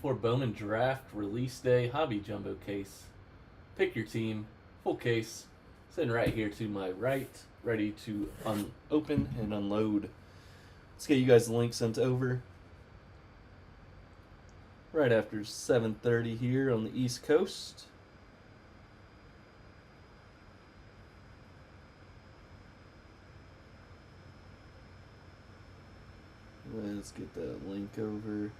2024 Bowman Draft Release Day Hobby Jumbo Case. Pick your team, full case, sitting right here to my right, ready to open and unload. Let's get you guys the link sent over. Right after 7:30 here on the East Coast. Let's get that link over.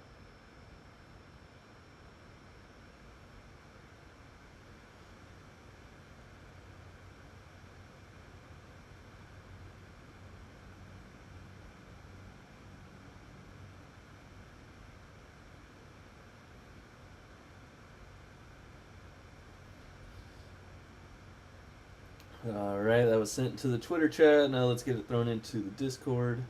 Alright, that was sent to the Twitter chat. Now let's get it thrown into the Discord.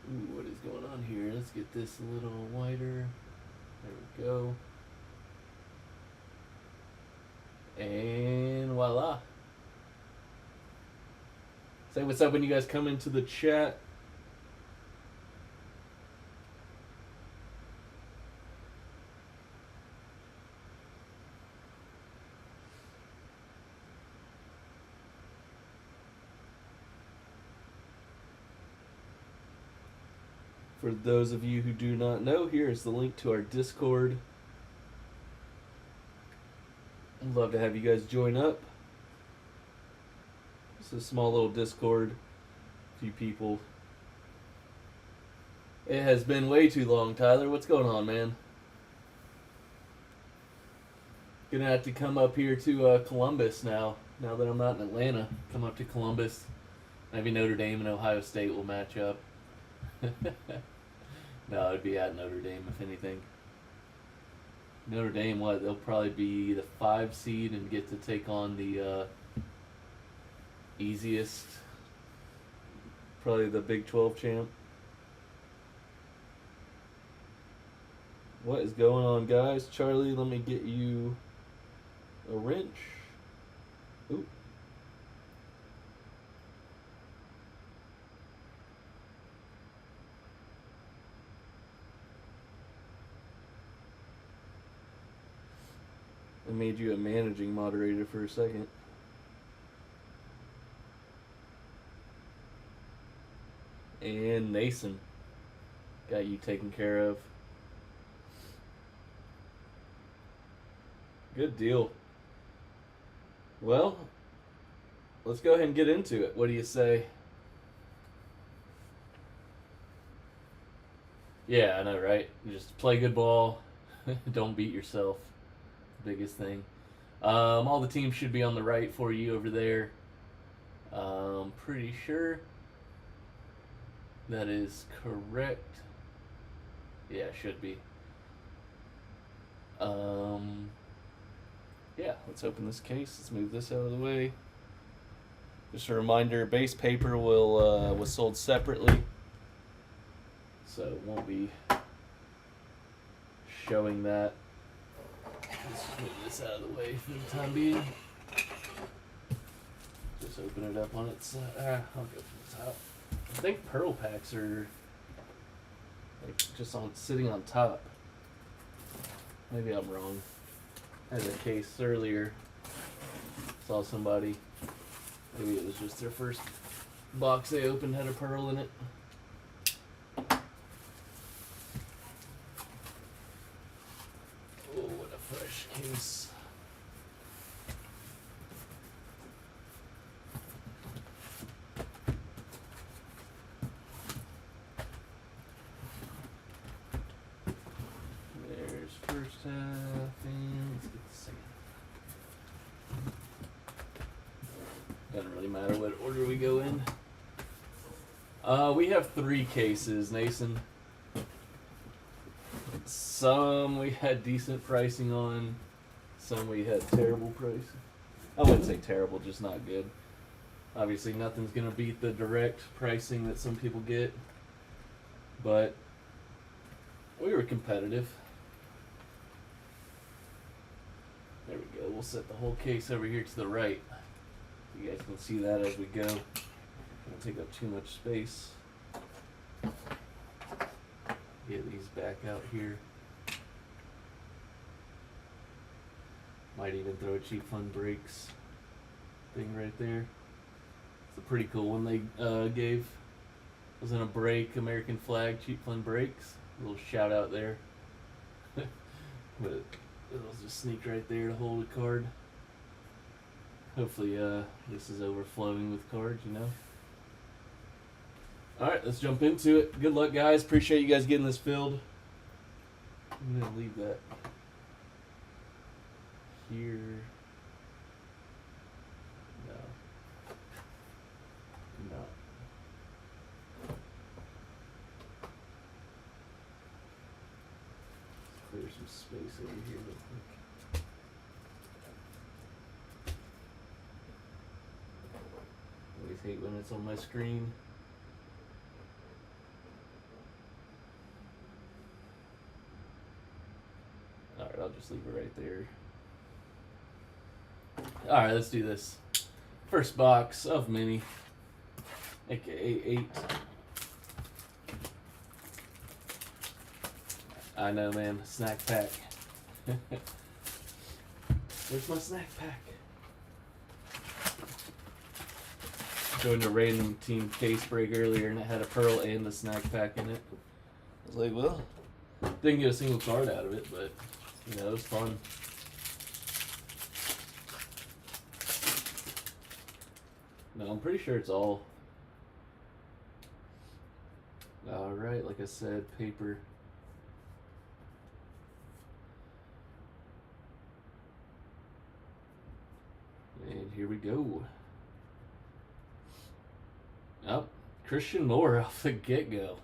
Ooh, what is going on here? Let's get this a little wider. There we go. And voila. Say what's up when you guys come into the chat. For those of you who do not know, here is the link to our Discord. I'd love to have you guys join up. It's a small little Discord. A few people. It has been way too long, Tyler. What's going on, man? Gonna have to come up here to Columbus now. Now that I'm not in Atlanta, come up to Columbus. Maybe Notre Dame and Ohio State will match up. No, it'd be at Notre Dame if anything. Notre Dame, what? They'll probably be the 5 seed and get to take on the easiest, probably the Big 12 champ. What is going on, guys? Charlie, let me get you a wrench. Ooh. I made you a managing moderator for a second. And Nason got you taken care of. Good deal. Well, let's go ahead and get into it. What do you say? Yeah, I know, right? Just play good ball. Don't beat yourself. Biggest thing. All the teams should be on the right for you over there. Pretty sure that is correct. Yeah, should be. Yeah, let's open this case. Let's move this out of the way. Just a reminder, base paper was sold separately, so it won't be showing that. Let's move this out of the way for the time being. Just open it up on its side. I'll go from the top. I think pearl packs are like just sitting on top. Maybe I'm wrong. I had a case earlier. Saw somebody. Maybe it was just their first box they opened had a pearl in it. Oh, what a fresh case. There's first half, and let's get the second. Doesn't really matter what order we go in. We have 3 cases, Nason. Some we had decent pricing on, some we had terrible pricing. I wouldn't say terrible, just not good. Obviously, nothing's going to beat the direct pricing that some people get, but we were competitive. we'll set the whole case over here to the right. You guys can see that as we go. Don't take up too much space. Get these back out here. Might even throw a Cheap Fun Breaks thing right there. It's a pretty cool one they gave. It was in a break, American flag, Cheap Fun Breaks. A little shout out there. But it'll just sneak right there to hold a card. Hopefully this is overflowing with cards, you know. Alright, let's jump into it. Good luck, guys. Appreciate you guys getting this filled. I'm going to leave that here. No. Clear some space over here real quick. Always hate when it's on my screen. Alright, I'll just leave it right there. Alright, let's do this. First box of mini, aka 8. I know, man. Snack pack. Where's my snack pack? Joined a random team case break earlier and it had a pearl and a snack pack in it. I was like, well, didn't get a single card out of it, but you know, it was fun. No, I'm pretty sure it's all. Alright, like I said, paper. And here we go. Oh, Christian Moore off the get-go.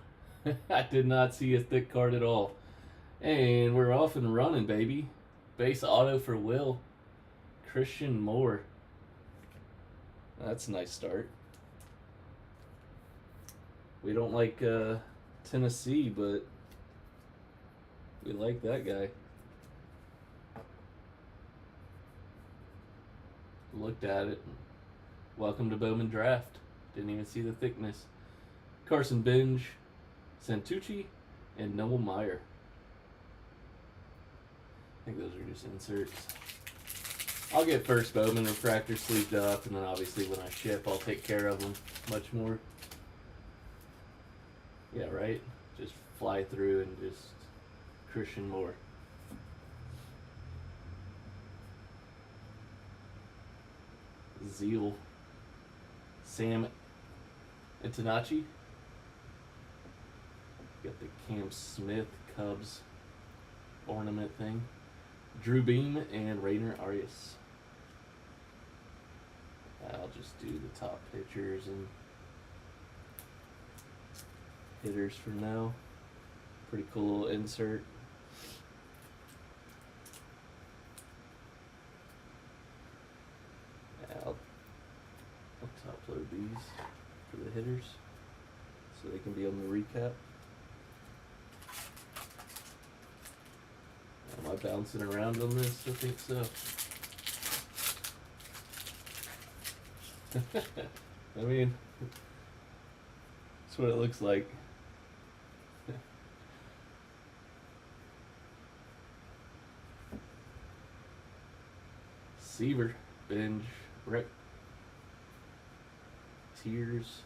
I did not see a thick card at all. And we're off and running, baby. Base auto for Will. Christian Moore. That's a nice start. We don't like Tennessee, but we like that guy. Looked at it. Welcome to Bowman Draft. Didn't even see the thickness. Carson Binge, Santucci, and Noel Meyer. I think those are just inserts. I'll get first Bowman refractor sleeved up, and then obviously when I ship, I'll take care of them much more. Yeah, right? Just fly through and just Christian Moore. Zeal. Sam Antonacci. Got the Cam Smith Cubs ornament thing. Drew Beam and Rainer Arias. I'll just do the top pitchers and hitters for now. Pretty cool little insert. I'll top load these for the hitters so they can be on the recap. Am I bouncing around on this? I think so. I mean, that's what it looks like. Seaver, Binge, Rick, Tears,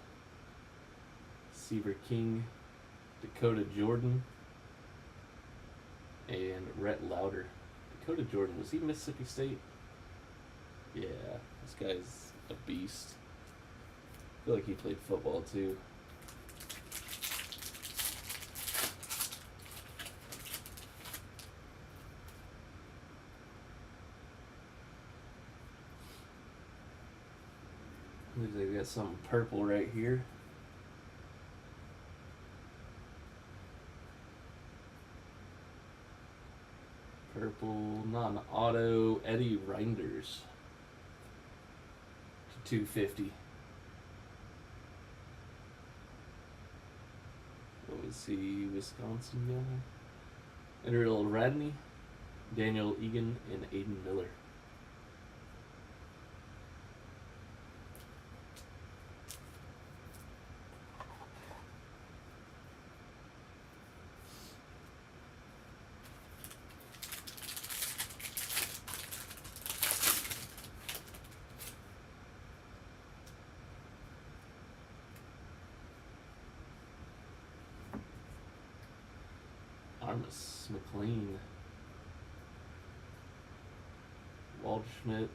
Seaver King, Dakota Jordan, and Rhett Lauder. Dakota Jordan, was he Mississippi State? Yeah, this guy's a beast. I feel like he played football too. Looks like we got something purple right here. Purple non-auto Eddie Reinders to 250. What was he? Wisconsin guy. Enteril Radney, Daniel Egan, and Aiden Miller. Armas, McLean, Waldschmidt,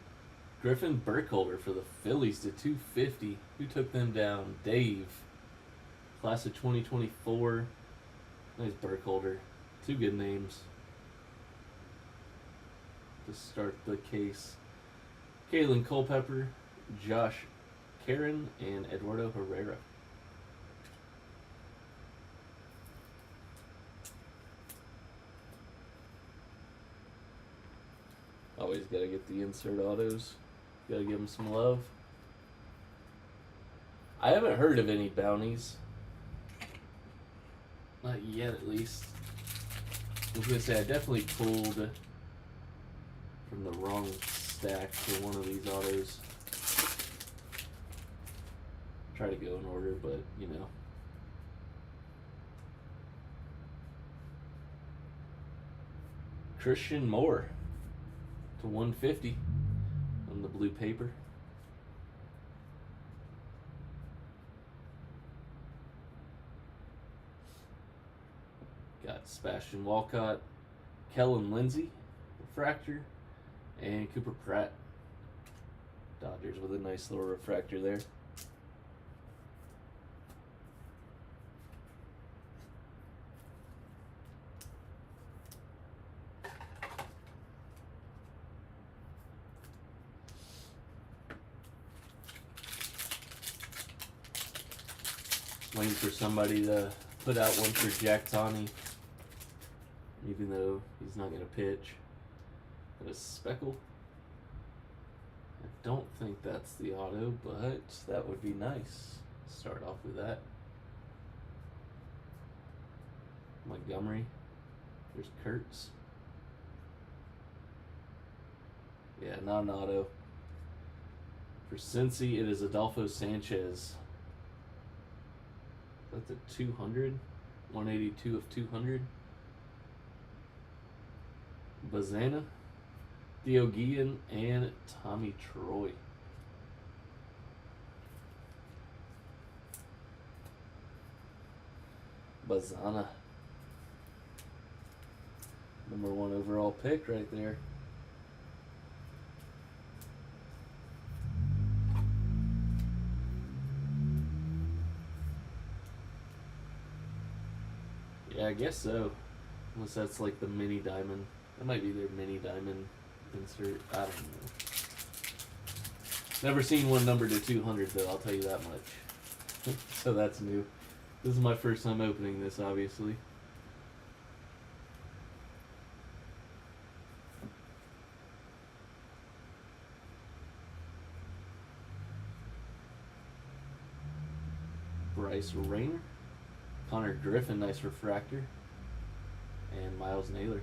Griffin Burkholder for the Phillies to 250. Who took them down? Dave. Class of 2024. Nice Burkholder. Two good names to start the case. Kalen Culpepper, Josh Karen, and Eduardo Herrera. Always gotta get the insert autos. Gotta give them some love. I haven't heard of any bounties. Not yet, at least. I was gonna say, I definitely pulled from the wrong stack for one of these autos. Try to go in order, but you know. Christian Moore to 150 on the blue paper. Got Sebastian Walcott, Kellen Lindsey, refractor, and Cooper Pratt. Dodgers with a nice little refractor there. Waiting for somebody to put out one for Jack Tawney, even though he's not going to pitch. Got a Speckle. I don't think that's the auto, but that would be nice. Start off with that. Montgomery. There's Kurtz. Yeah, not an auto. For Cincy, it is Adolfo Sanchez. That's a 200. 182 of 200. Bazana, Theo Guillen, and Tommy Troy. Bazana. #1 overall pick right there. Yeah, I guess so. Unless that's like the mini diamond. That might be their mini diamond insert. I don't know. Never seen one numbered to 200 though, I'll tell you that much. So that's new. This is my first time opening this, obviously. Bryce Rayner. Connor Griffin, nice refractor. And Miles Naylor.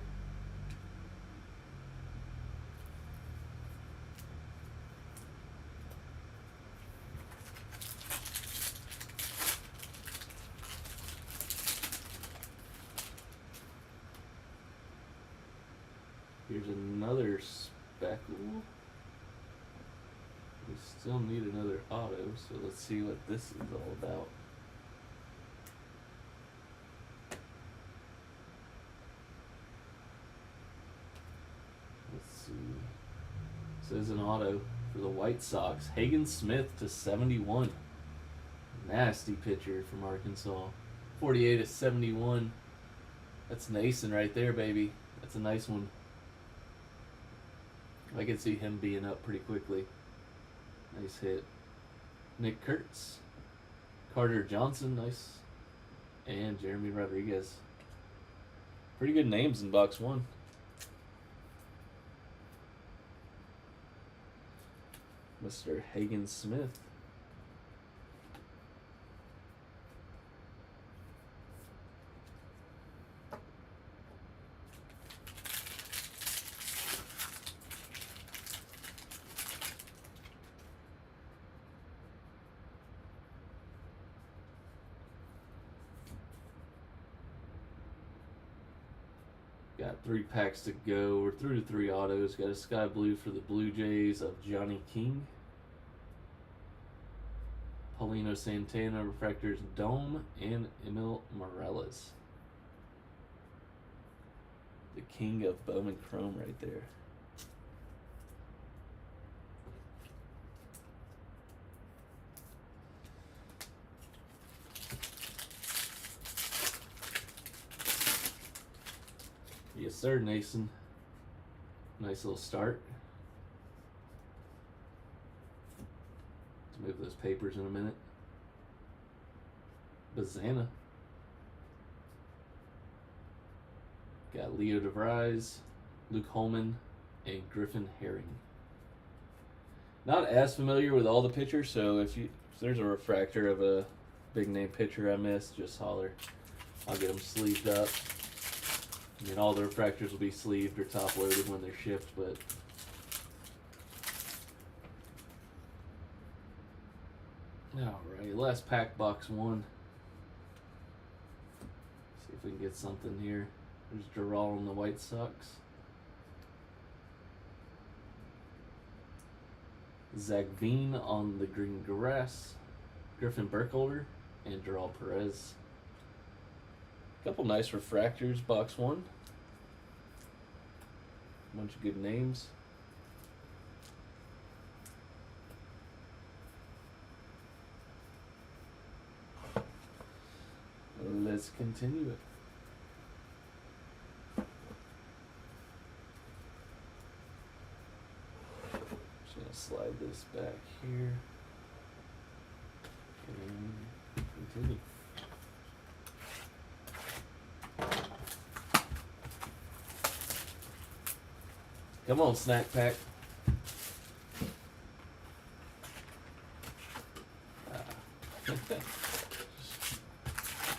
Here's another Speckle. We still need another auto, so let's see what this is all about. Let's see. Says an auto for the White Sox. Hagen Smith to 71. Nasty pitcher from Arkansas. 48 of 71. That's Nason right there, baby. That's a nice one. I can see him being up pretty quickly. Nice hit. Nick Kurtz. Carter Johnson, nice. And Jeremy Rodriguez. Pretty good names in box one. Mr. Hagen Smith. Got 3 packs to go. We're through to 3 autos. Got a sky blue for the Blue Jays of Johnny King. Paulino Santana, refractors Dome, and Emil Morales. The king of Bowman Chrome right there. Yes, sir, Nason. Nice little start. Let's move those papers in a minute. Bazana. Got Leo DeVries, Luke Holman, and Griffin Herring. Not as familiar with all the pitchers, so if there's a refractor of a big name pitcher I missed, just holler. I'll get them sleeved up. I mean, all the refractors will be sleeved or top loaded when they're shipped, but alright, last pack, box 1. See if we can get something here. There's Dural on the White Sox. Zach Veen on the Green Grass. Griffin Burkholder and Dural Perez. Couple nice refractors, box 1. Bunch of good names. Let's continue it. Just gonna slide this back here and continue. Come on, snack pack.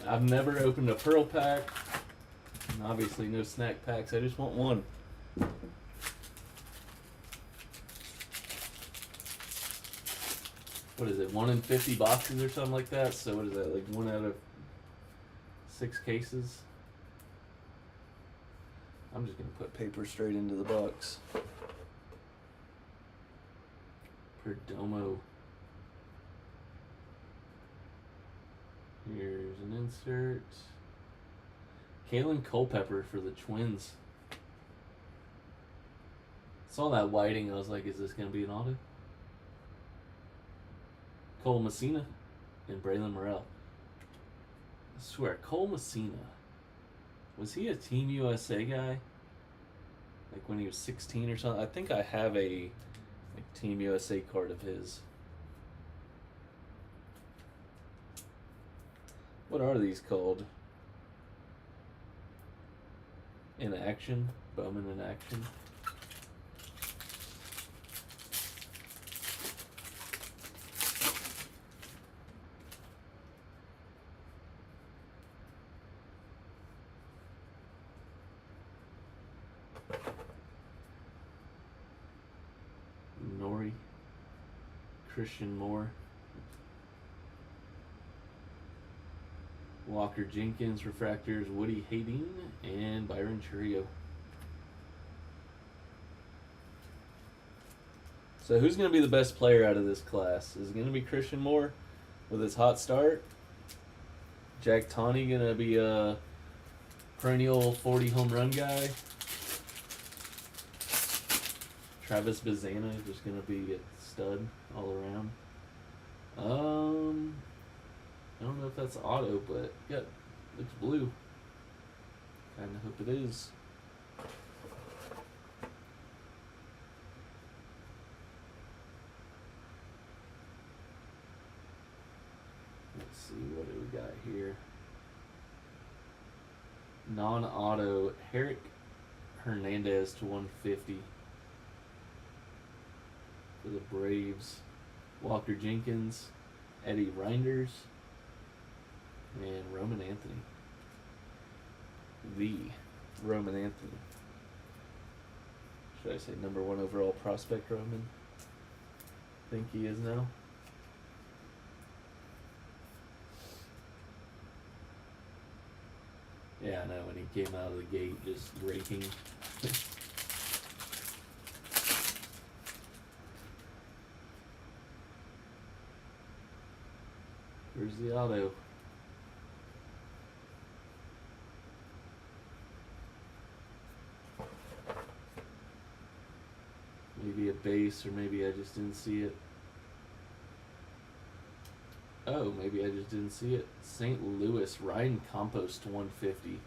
I've never opened a pearl pack, and obviously no snack packs. I just want one. What is it, 1 in 50 boxes or something like that? So what is that, like 1 out of 6 cases? I'm just going to put paper straight into the box. Perdomo. Here's an insert. Kalen Culpepper for the Twins. Saw that whiting, I was like, is this going to be an auto? Cole Messina and Braylon Morrell. I swear, Cole Messina. Was he a Team USA guy? Like when he was 16 or something? I think I have a Team USA card of his. What are these called? In action? Bowman in action? Nori, Christian Moore, Walker Jenkins, refractors, Woody Hayden, and Byron Churio. So who's going to be the best player out of this class? Is it going to be Christian Moore with his hot start? Jack Tawney going to be a perennial 40 home run guy? Travis Bazana just going to be a stud all around. I don't know if that's auto, but yeah, looks blue. Kind of hope it is. Let's see, what do we got here? Non-auto, Herrick Hernandez to 150 for the Braves. Walker Jenkins, Eddie Reinders, and Roman Anthony. The Roman Anthony. Should I say #1 overall prospect Roman? Think he is now. Yeah, I know, when he came out of the gate just raking. Where's the auto? Maybe a base, or maybe I just didn't see it. Oh, maybe I just didn't see it. St. Louis, Ryan Compost 150.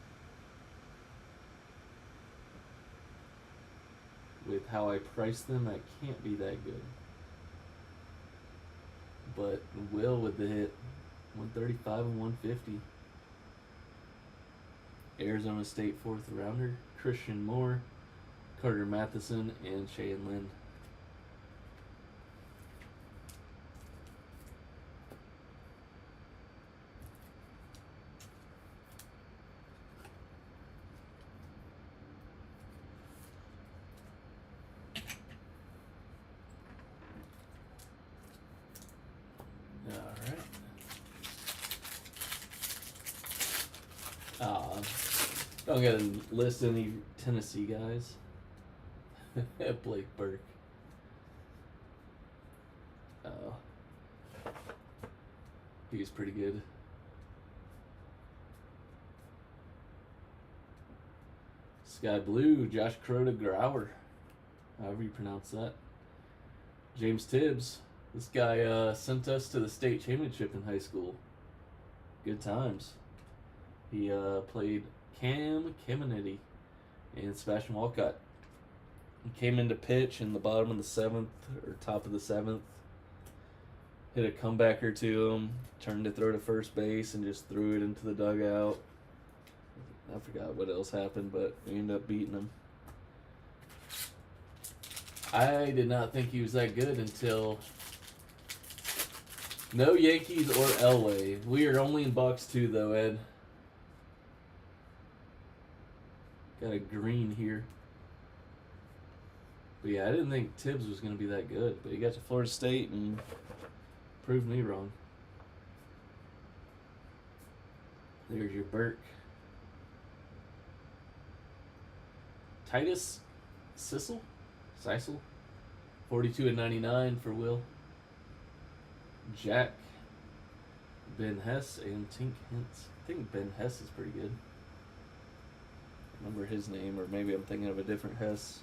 With how I priced them, that can't be that good. But Will with the hit. 135 and 150. Arizona State 4th rounder. Christian Moore, Carter Matheson, and Shane Lynn. Don't get to list any Tennessee guys. Blake Burke. Oh. He's pretty good. Sky Blue, Josh Crota Grauer. However you pronounce that. James Tibbs. This guy sent us to the state championship in high school. Good times. He played Cam Caminiti and Sebastian Walcott. He came into pitch in the bottom of the 7th or top of the 7th. Hit a comebacker to him, turned to throw to first base and just threw it into the dugout. I forgot what else happened, but we ended up beating him. I did not think he was that good until no Yankees or Elway. We are only in box 2 though, Ed. Got a green here. But yeah, I didn't think Tibbs was going to be that good. But he got to Florida State and proved me wrong. There's your Burke. Titus Sissel? 42 and 99 for Will. Jack. Ben Hess and Tink Hintz. I think Ben Hess is pretty good. Remember his name, or maybe I'm thinking of a different Hess.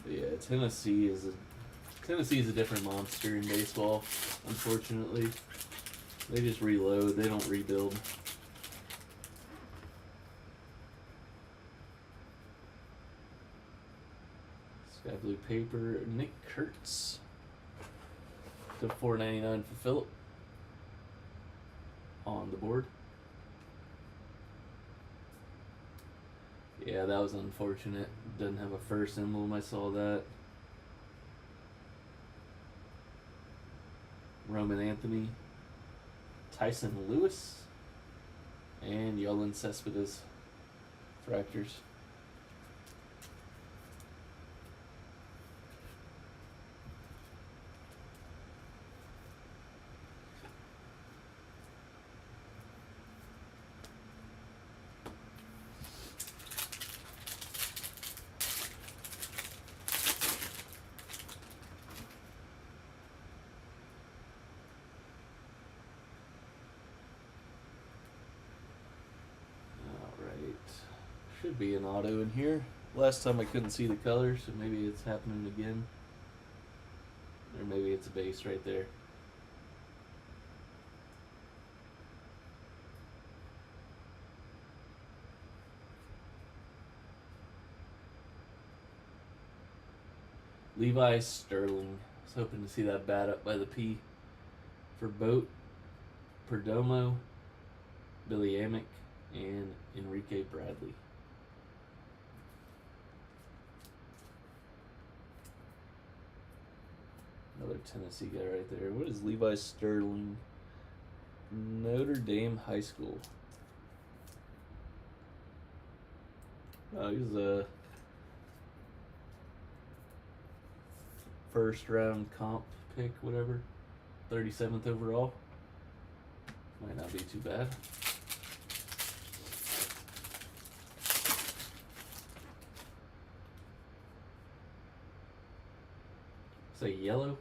But yeah, Tennessee is a different monster in baseball. Unfortunately, they just reload. They don't rebuild. Sky Blue paper, Nick Kurtz to $4.99 for Phillip on the board. Yeah, that was unfortunate. Doesn't have a first emblem. I saw that. Roman Anthony, Tyson Lewis, and Yolan Cespedes fractures. Should be an auto in here. Last time I couldn't see the colors, so maybe it's happening again. Or maybe it's a base right there. Levi Sterling. I was hoping to see that bat up by the P. For Boat, Perdomo, Billy Amick, and Enrique Bradley. Another Tennessee guy right there. What is Levi Sterling? Notre Dame High School. Oh, he's a first round comp pick, whatever. 37th overall. Might not be too bad. Say yellow.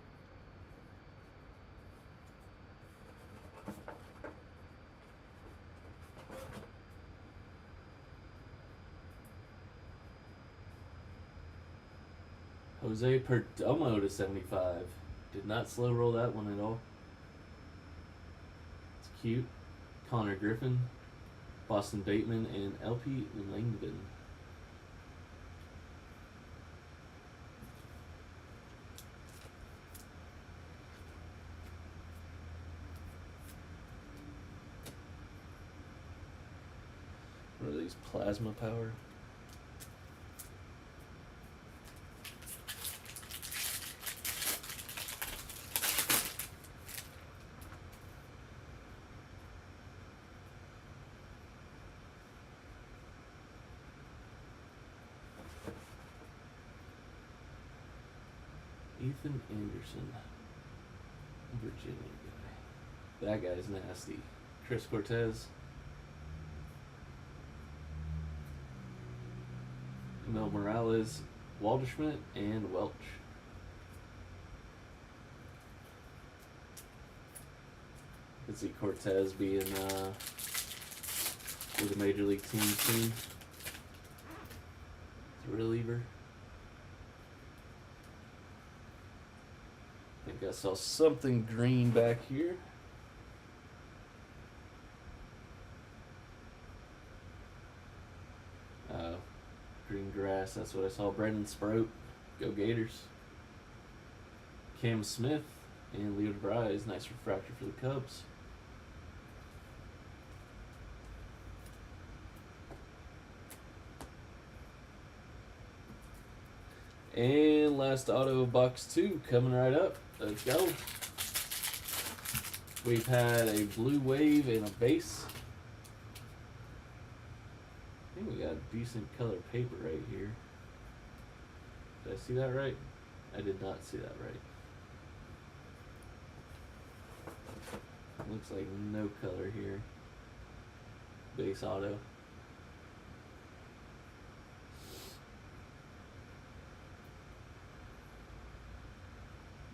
Jose Perdomo to 75. Did not slow roll that one at all. It's cute. Connor Griffin, Boston Bateman, and LP Langdon. What are these? Plasma Power? Ethan Anderson, Virginia guy. That guy's nasty. Chris Cortez. Mel Morales, Waldschmidt, and Welch. You can see Cortez being with a major league team soon. It's a reliever. I think I saw something green back here. Green grass, that's what I saw. Brendan Sproat, go Gators. Cam Smith and Leo DeVries, nice refractor for the Cubs. And last auto of box 2 coming right up. Let's go. We've had a blue wave and a base. I think we got a decent color paper right here. Did I see that right? I did not see that right. Looks like no color here. Base auto.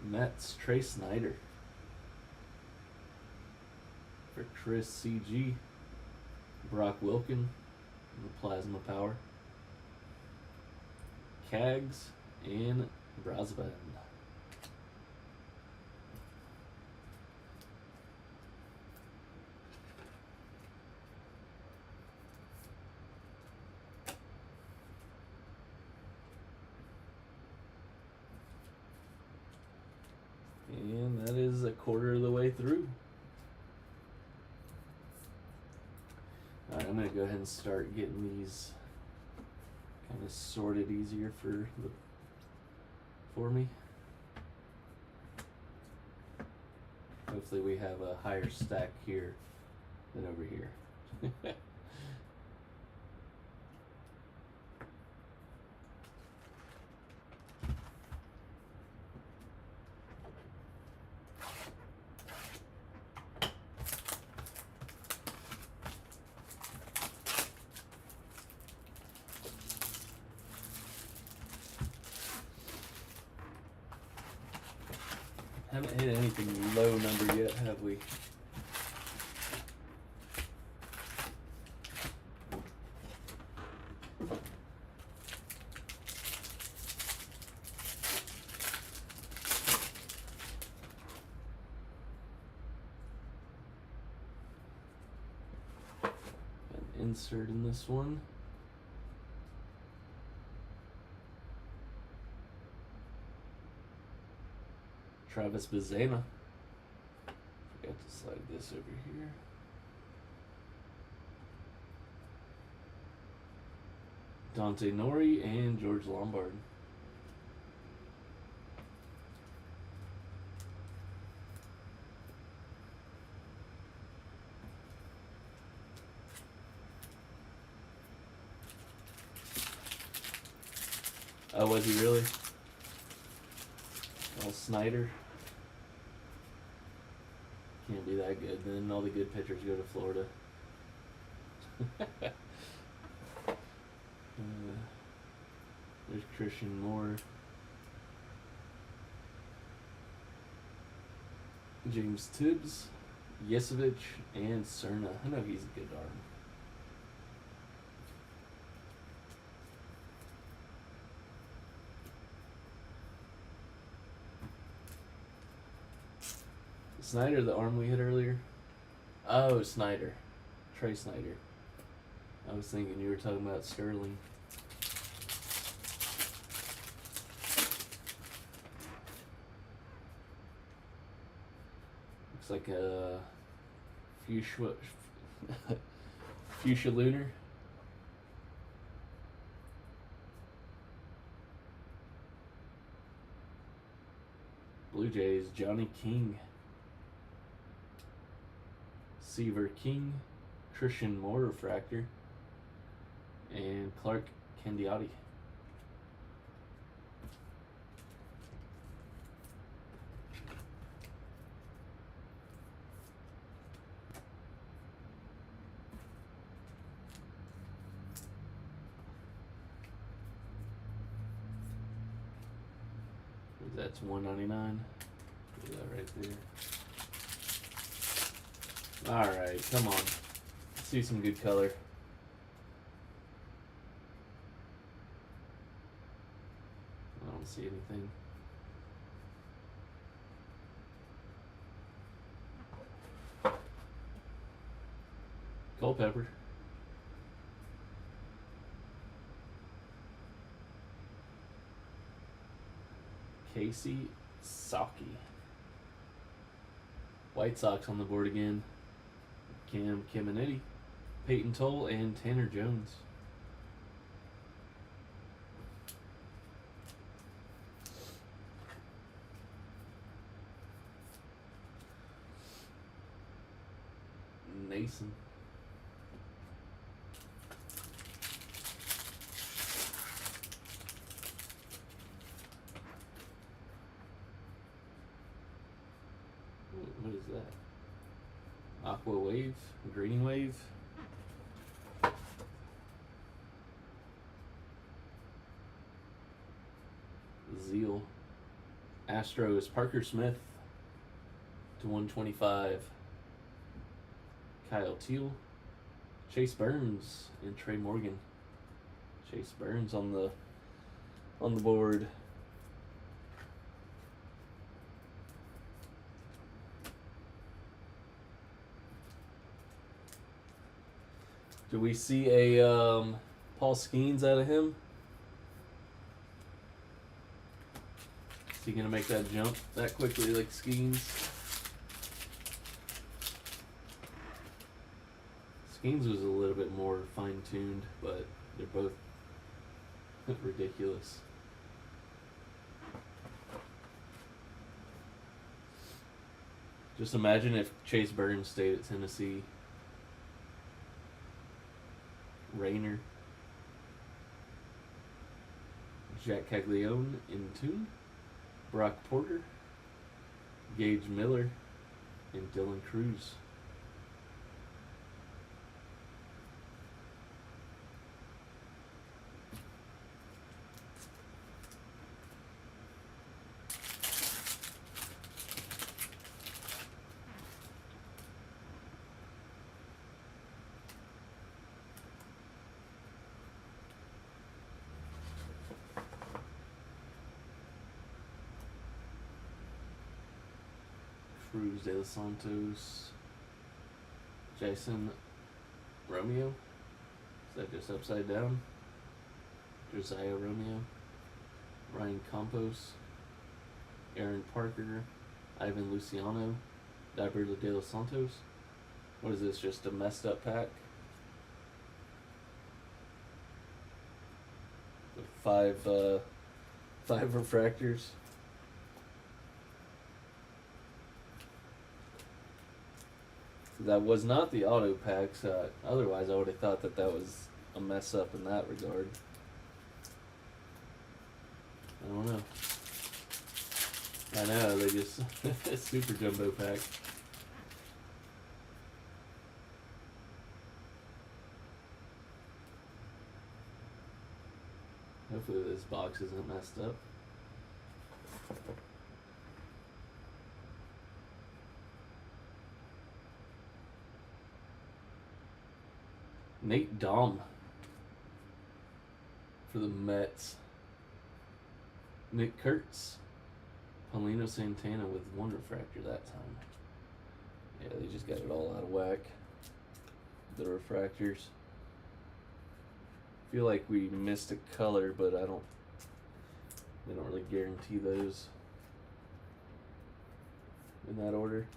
Mets, Trey Snyder. For Chris CG. Brock Wilkin. Plasma Power. Cags and Brasban. And that is a quarter of the way through. Alright, I'm going to go ahead and start getting these kind of sorted easier for me. Hopefully we have a higher stack here than over here. Haven't hit anything low number yet, have we? An insert in this one. Travis Bazana. Forgot to slide this over here. Dante Nori and George Lombard. Oh, was he really? Oh, Snyder. Can't be that good. Then all the good pitchers go to Florida. There's Christian Moore. James Tibbs, Yesevich, and Cerna. I know he's a good arm. Snyder the arm we hit earlier? Oh, Snyder. Trey Snyder. I was thinking you were talking about Sterling. Looks like a fuchsia lunar. Blue Jays, Johnny King. Seaver King. Christian Moore refractor. And Clark Candiotti. That's $1.99. Put that right there. Alright, come on. Let's see some good color. I don't see anything. Culpepper. Casey Saki. White Sox on the board again. Cam Caminiti, Peyton Toll, and Tanner Jones. Nason. What is that? Aqua Wave, Green Wave. Zeal. Astros, Parker Smith to 125. Kyle Teal. Chase Burns and Trey Morgan. Chase Burns on the board. Do we see a Paul Skeens out of him? Is he gonna make that jump that quickly like Skeens? Skeens was a little bit more fine-tuned, but they're both ridiculous. Just imagine if Chase Burns stayed at Tennessee. Rayner. Jack Caglione in tune. Brock Porter. Gage Miller. And Dylan Cruz. Cruz de los Santos. Jason Romeo. Is that just upside down? Josiah Romeo. Ryan Campos. Aaron Parker. Ivan Luciano. Diberto de los Santos. What is this? Just a messed up pack? With five refractors. That was not the auto pack, so otherwise I would have thought that was a mess up in that regard. I don't know. I know, they just super jumbo pack. Hopefully this box isn't messed up. Nate Dahm for the Mets. Nick Kurtz. Paulino Santana with one refractor that time. Yeah, they just got it all out of whack. The refractors. Feel like we missed a color, but they don't really guarantee those in that order.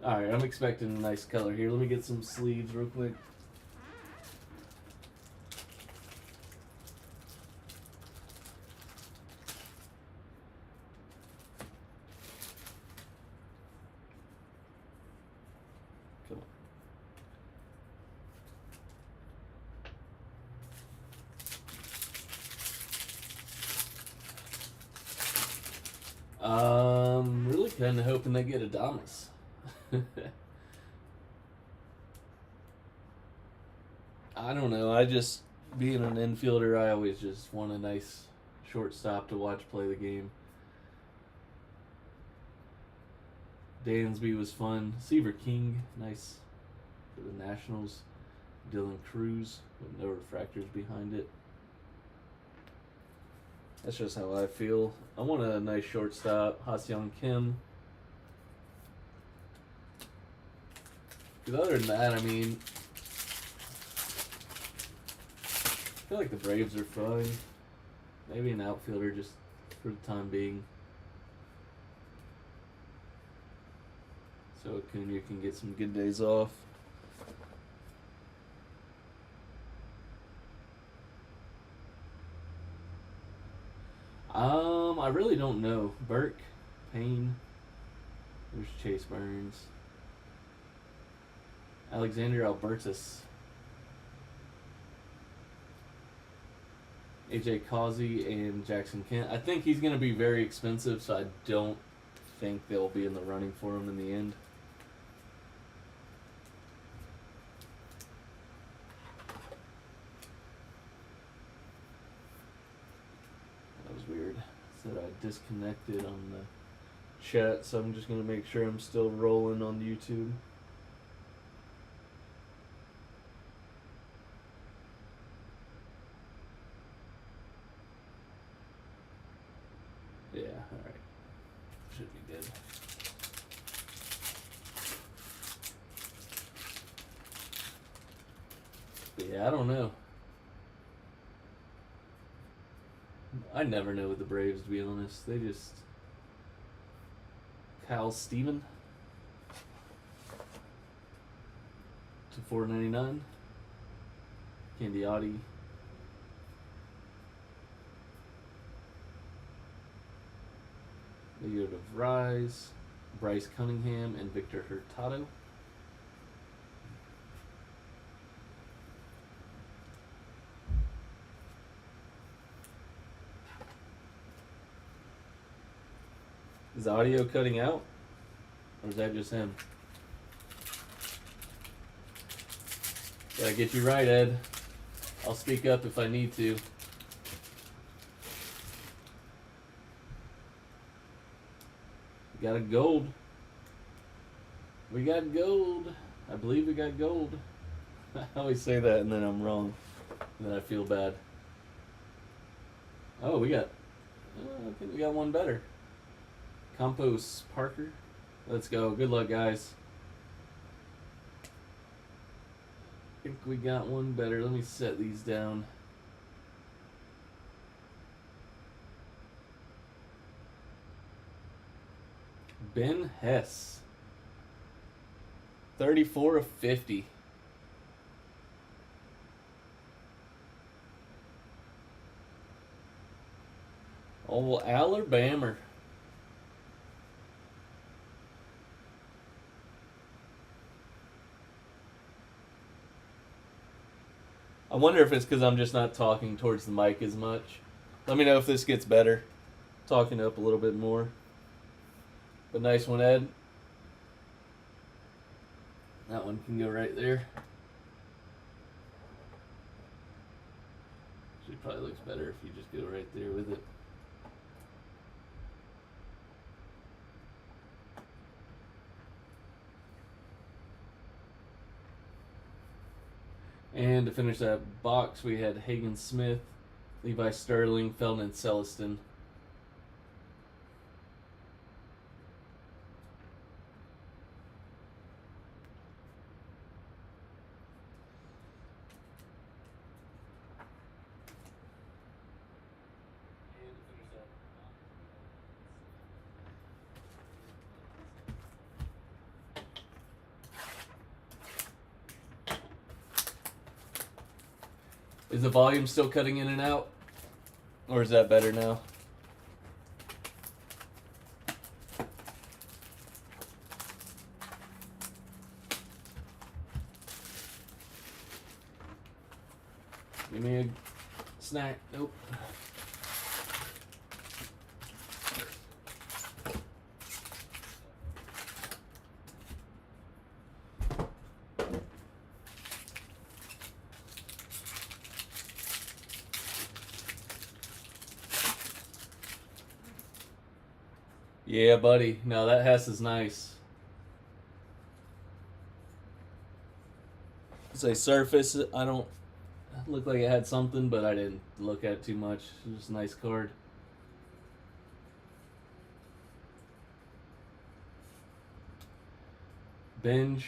Alright, I'm expecting a nice color here. Let me get some sleeves real quick. Really kind of hoping they get Adamas. I don't know. Being an infielder, I always just want a nice shortstop to watch play the game. Dansby was fun. Seaver King, nice for the Nationals. Dylan Cruz with no refractors behind it. That's just how I feel. I want a nice shortstop. Ha-Seong Kim. Because other than that, I mean, I feel like the Braves are fine. Maybe an outfielder just for the time being. So Acuna can get some good days off. I really don't know. Burke, Payne. There's Chase Burns. Alexander Albertus. AJ Causey and Jackson Kent. I think he's going to be very expensive, so I don't think they'll be in the running for him in the end. That was weird. It said I disconnected on the chat, so I'm just going to make sure I'm still rolling on YouTube. Yeah, alright. Should be good. But yeah, I don't know. I never know with the Braves, to be honest. They just... Kyle Steven to $4.99. Candiotti. Negative Rise, Bryce Cunningham, and Victor Hurtado. Is the audio cutting out? Or is that just him? Gotta get you right, Ed. I'll speak up if I need to. We got a gold. We got gold. I believe we got gold. I always say that and then I'm wrong. And then I feel bad. Oh, I think we got one better. Campos Parker. Let's go. Good luck, guys. I think we got one better. Let me set these down. Ben Hess. 34 of 50. Old Alabama. I wonder if it's because I'm just not talking towards the mic as much. Let me know if this gets better. Talking up a little bit more. But nice one, Ed. That one can go right there. Actually, probably looks better if you just go right there with it. And to finish that box, we had Hagen Smith, Levi Sterling, Felton, and Celestin. Is the volume still cutting in and out? Or is that better now? Give me a snack. Nope. Yeah, buddy. No, that Hess is nice. Say surface, I don't look like it had something, but I didn't look at it too much. It was just a nice card. Benj,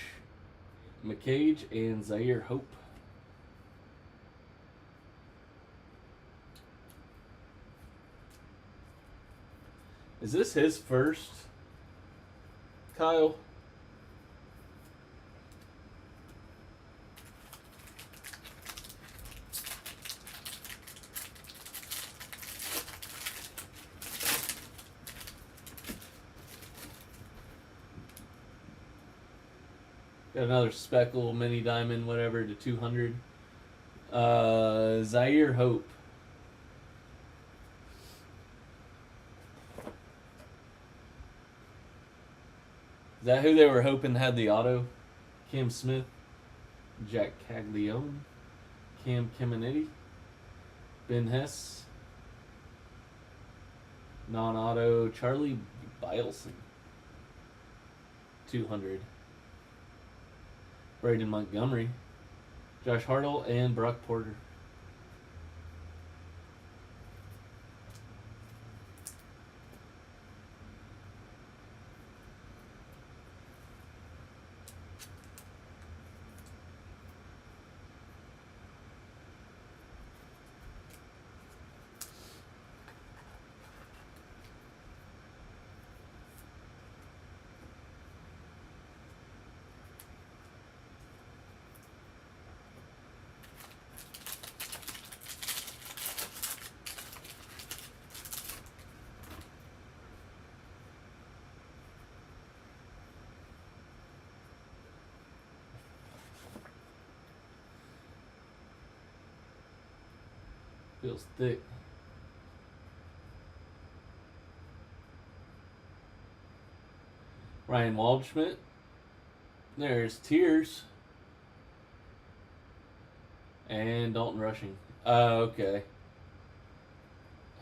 McCage, and Zaire Hope. Is this his first, Kyle? Got another speckle, mini diamond, whatever, to 200. Zaire Hope. Is that who they were hoping had the auto? Cam Smith, Jack Caglione, Cam Keminetti, Ben Hess, non-auto Charlie Bielson, 200. Braden Montgomery, Josh Hartle, and Brock Porter. Feels thick. Ryan Waldschmidt. There's Tears. And Dalton Rushing. Okay.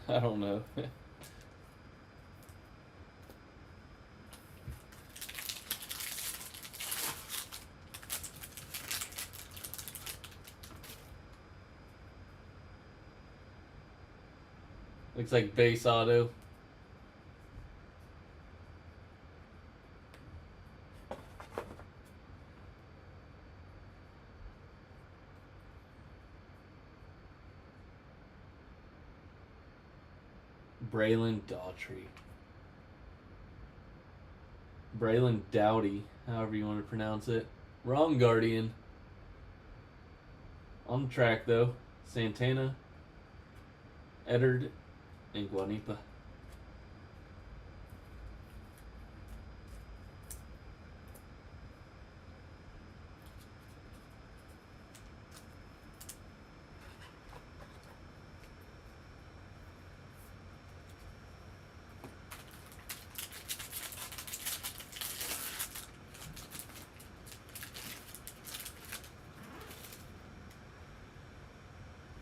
I don't know. Looks like base auto. Braylon Daughtry. Braylon Doughty, however you want to pronounce it. Wrong Guardian. On the track though. Santana, Eddard, and Guanipa.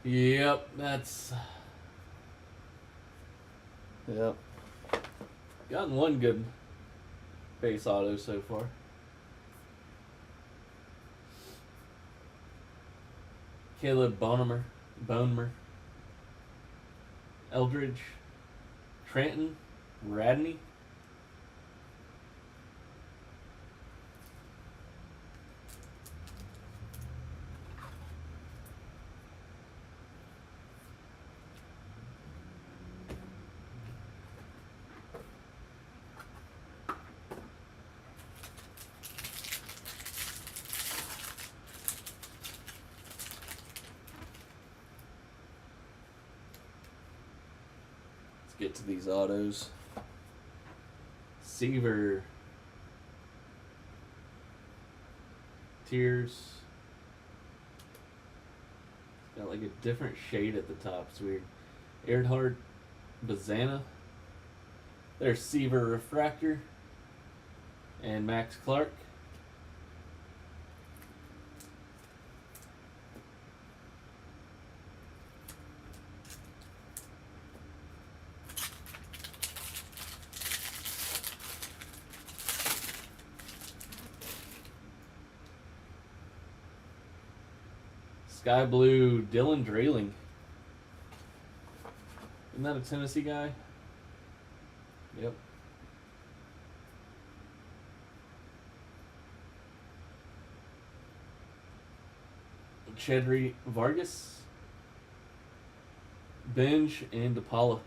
Yep, that's... Yep. Gotten one good base auto so far. Caleb Bonemer, Eldridge, Trenton, Radney. get to these autos. Seaver. Tears. Got like a different shade at the top. It's weird. Earhart. Bazana. There's Seaver Refractor. And Max Clark. Sky Blue, Dylan Drayling. Isn't that a Tennessee guy? Yep. Chedry Vargas. Benj and DePaula.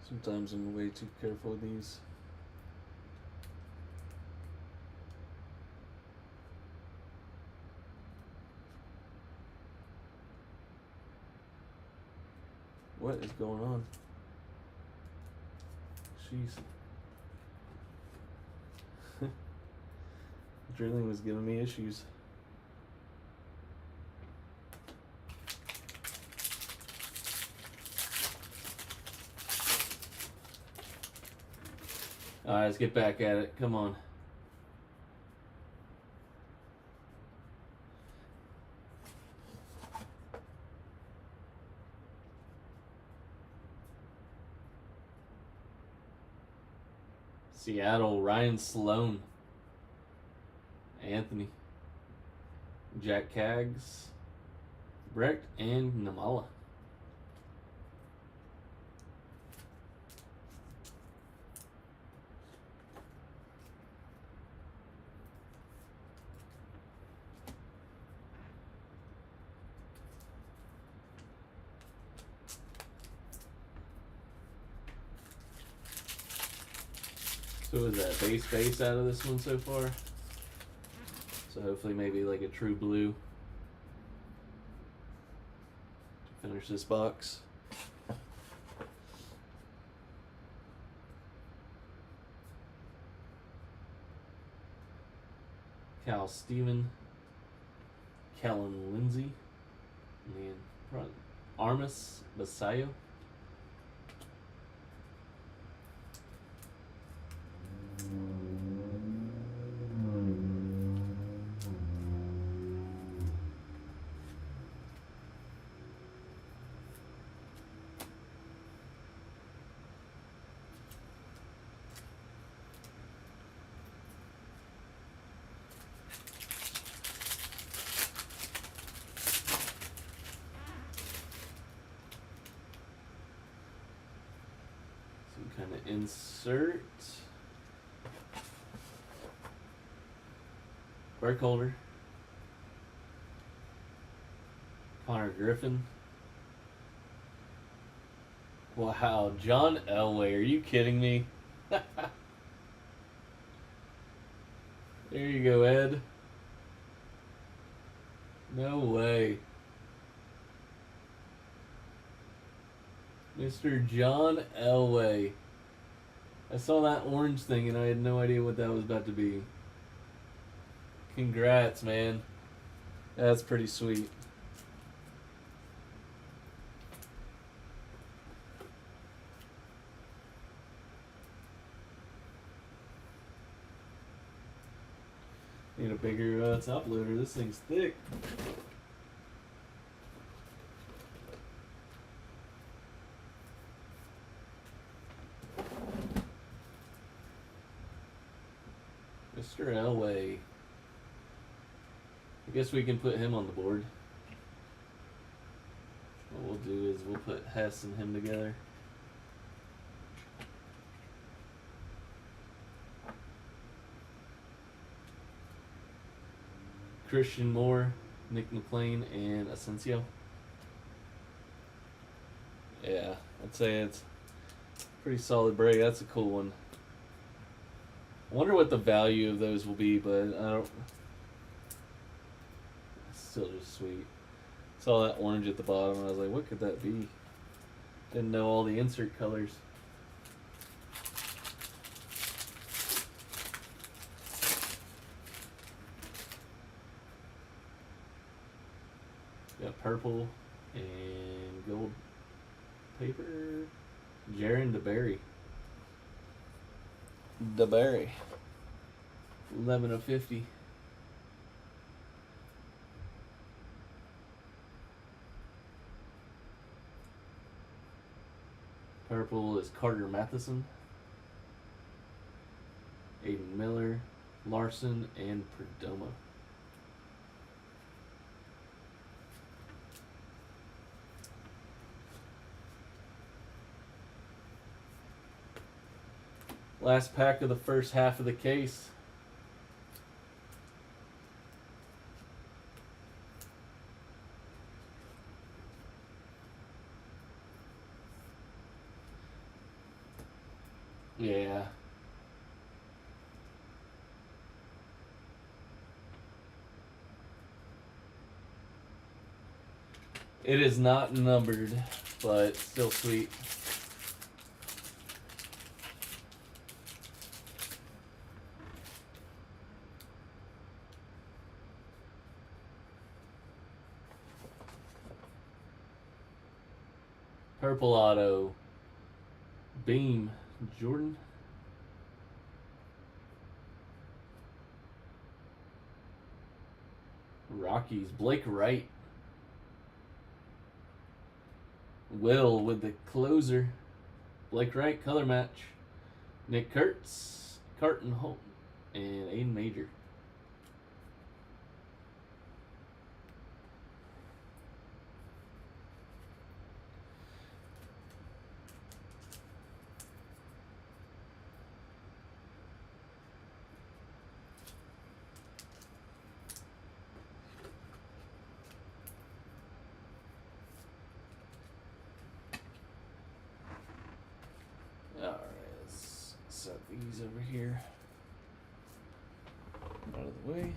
Sometimes I'm way too careful with these. What is going on? Jeez. Drilling was giving me issues. Alright, let's get back at it. Come on. Seattle, Ryan Sloan. Anthony. Jack Kaggs. Brecht and Namala. So is that base out of this one so far? So hopefully maybe like a true blue to finish this box. Cal Steven, Kellen Lindsay, and then Armas Basayo. Kind of insert Burkholder, Connor Griffin. Wow, John Elway, are you kidding me? There you go, Ed. No way. Mr. John Elway. I saw that orange thing and I had no idea what that was about to be. Congrats, man. That's pretty sweet. Need a bigger top loader. This thing's thick. Mr. Elway. I guess we can put him on the board. What we'll do is we'll put Hess and him together. Christian Moore, Nick McLean, and Asensio. Yeah, I'd say it's pretty solid break. That's a cool one. I wonder what the value of those will be, but I don't. It's still just sweet. Saw that orange at the bottom, and I was like, what could that be? Didn't know all the insert colors. Got purple and gold paper. Jaron DeBerry. 11/50. Purple is Carter Matheson, Aiden Miller, Larson, and Perdomo. Last pack of the first half of the case. Yeah. It is not numbered, but still sweet. Purple auto. Beam. Jordan. Rockies. Blake Wright. Will with the closer. Blake Wright, color match. Nick Kurtz, Carton Holt, and Aiden Major. Alright, let's set these over here. Out of the way.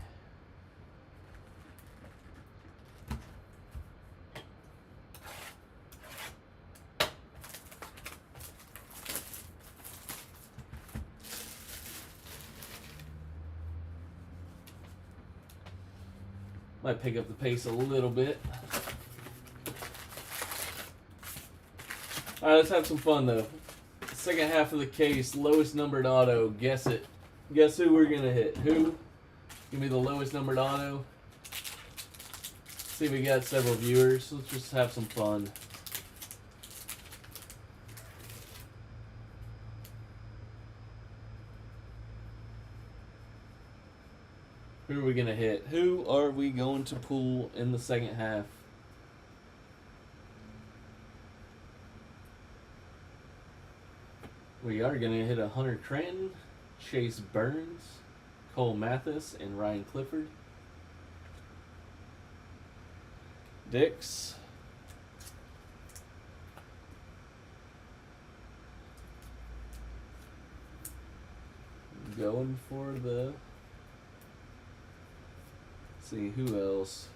Might pick up the pace a little bit. Alright, let's have some fun though. Second half of the case, lowest numbered auto. Guess it. Guess who we're gonna hit. Who? Give me the lowest numbered auto. See, we got several viewers. Let's just have some fun. Who are we gonna hit? Who are we going to pull in the second half? We are going to hit a Hunter Cranton, Chase Burns, Cole Mathis, and Ryan Clifford. Dix. Going for the... Let's see, who else?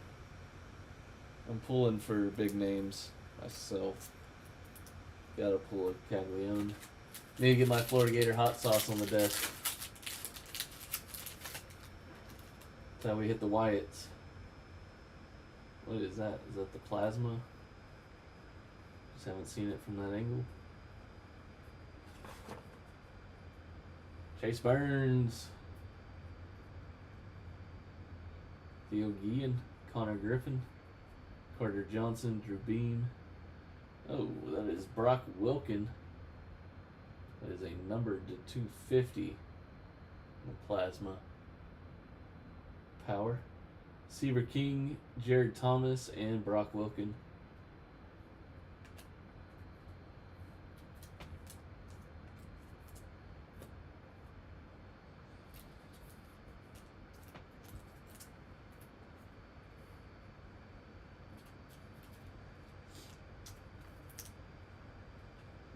I'm pulling for big names myself. Gotta pull a Caglione. Need to get my Florida Gator hot sauce on the desk. That's how we hit the Wyatts. What is that? Is that the plasma? Just haven't seen it from that angle. Chase Burns. Theo Guillen. Connor Griffin. Carter Johnson. Drew Beam. Oh, that is Brock Wilkin. That is a number to 250. The plasma. Power. Seaver King, Jared Thomas, and Brock Wilkin.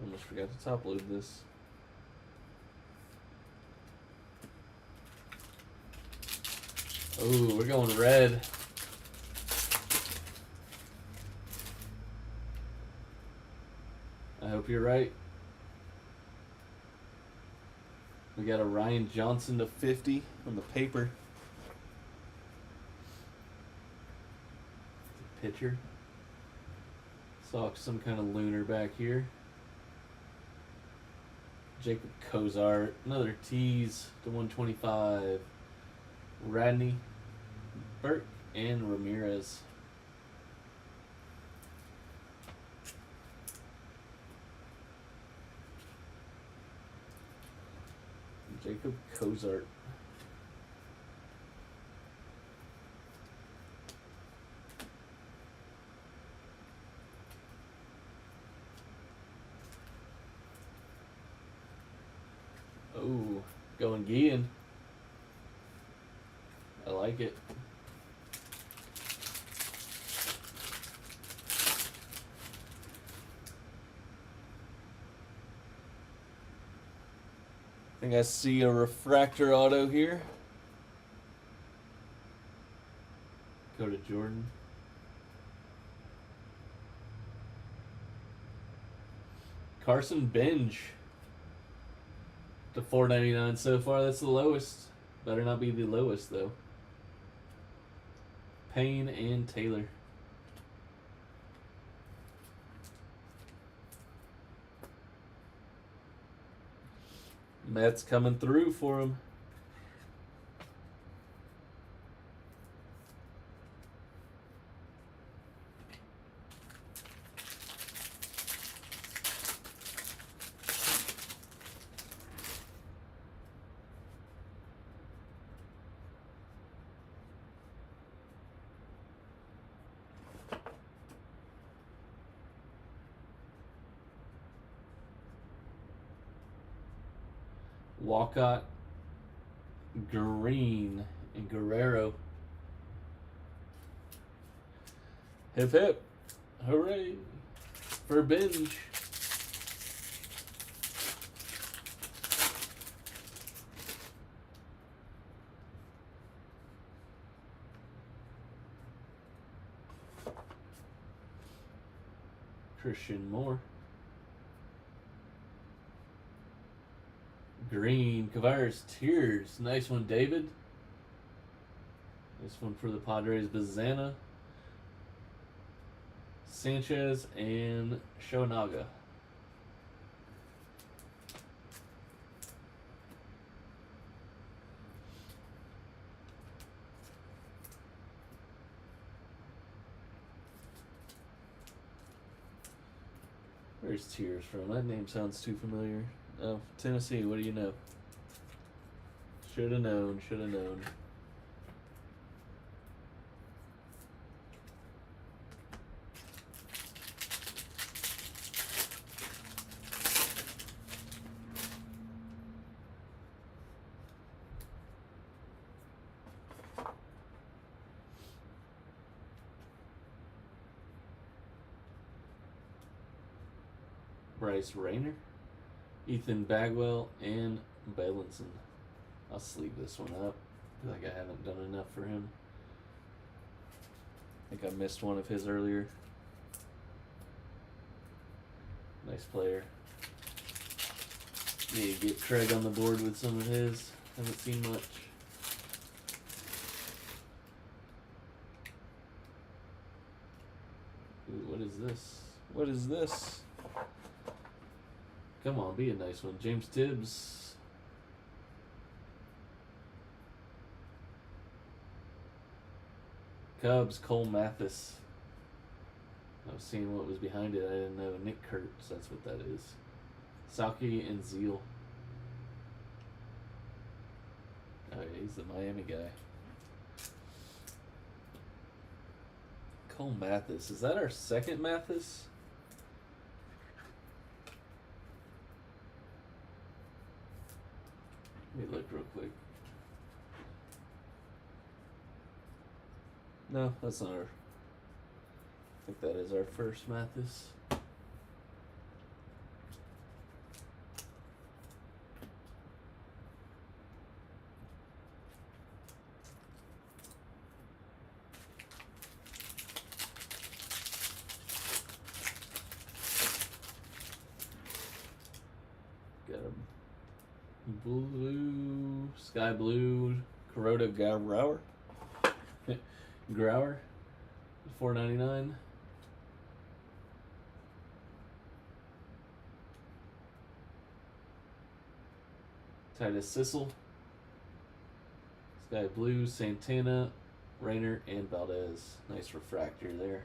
Almost forgot to top load this. Oh, we're going red. I hope you're right. We got a Ryan Johnson to 50 on the paper. Pitcher. Saw some kind of lunar back here. Jacob Cozart, another tease to 125. Radney, Burke, and Ramirez. Jacob Cozart. Oh, going Guillen. I like it. I think I see a refractor auto here. Go to Jordan. Carson Benj to 4.99 so far. That's the lowest. Better not be the lowest though. Payne and Taylor. Mets coming through for him. Walcott, Green, and Guerrero. Hip hip. Hooray for Binge. Christian Moore. Green, Kavaris, Tears. Nice one, David. This one for the Padres, Bazana, Sanchez, and Shonaga. Where's Tears from? That name sounds too familiar. Oh, Tennessee, what do you know? Should have known, should have known. Bryce Rayner, Ethan Bagwell, and Bellinson. I'll sleeve this one up. I feel like I haven't done enough for him. I think I missed one of his earlier. Nice player. Need to get Craig on the board with some of his. Haven't seen much. Ooh, what is this? What is this? Come on, be a nice one. James Tibbs. Cubs, Cole Mathis. I was seeing what was behind it. I didn't know. Nick Kurtz, that's what that is. Salke and Zeal. Oh, yeah, he's the Miami guy. Cole Mathis. Is that our second Mathis? Let me look real quick. No, that's not our. I think that is our first Mathis. blue, sky blue, Kuroda Grauer. Grauer, $4.99. Titus Sissel, sky blue, Santana, Rayner, and Valdez. Nice refractor there.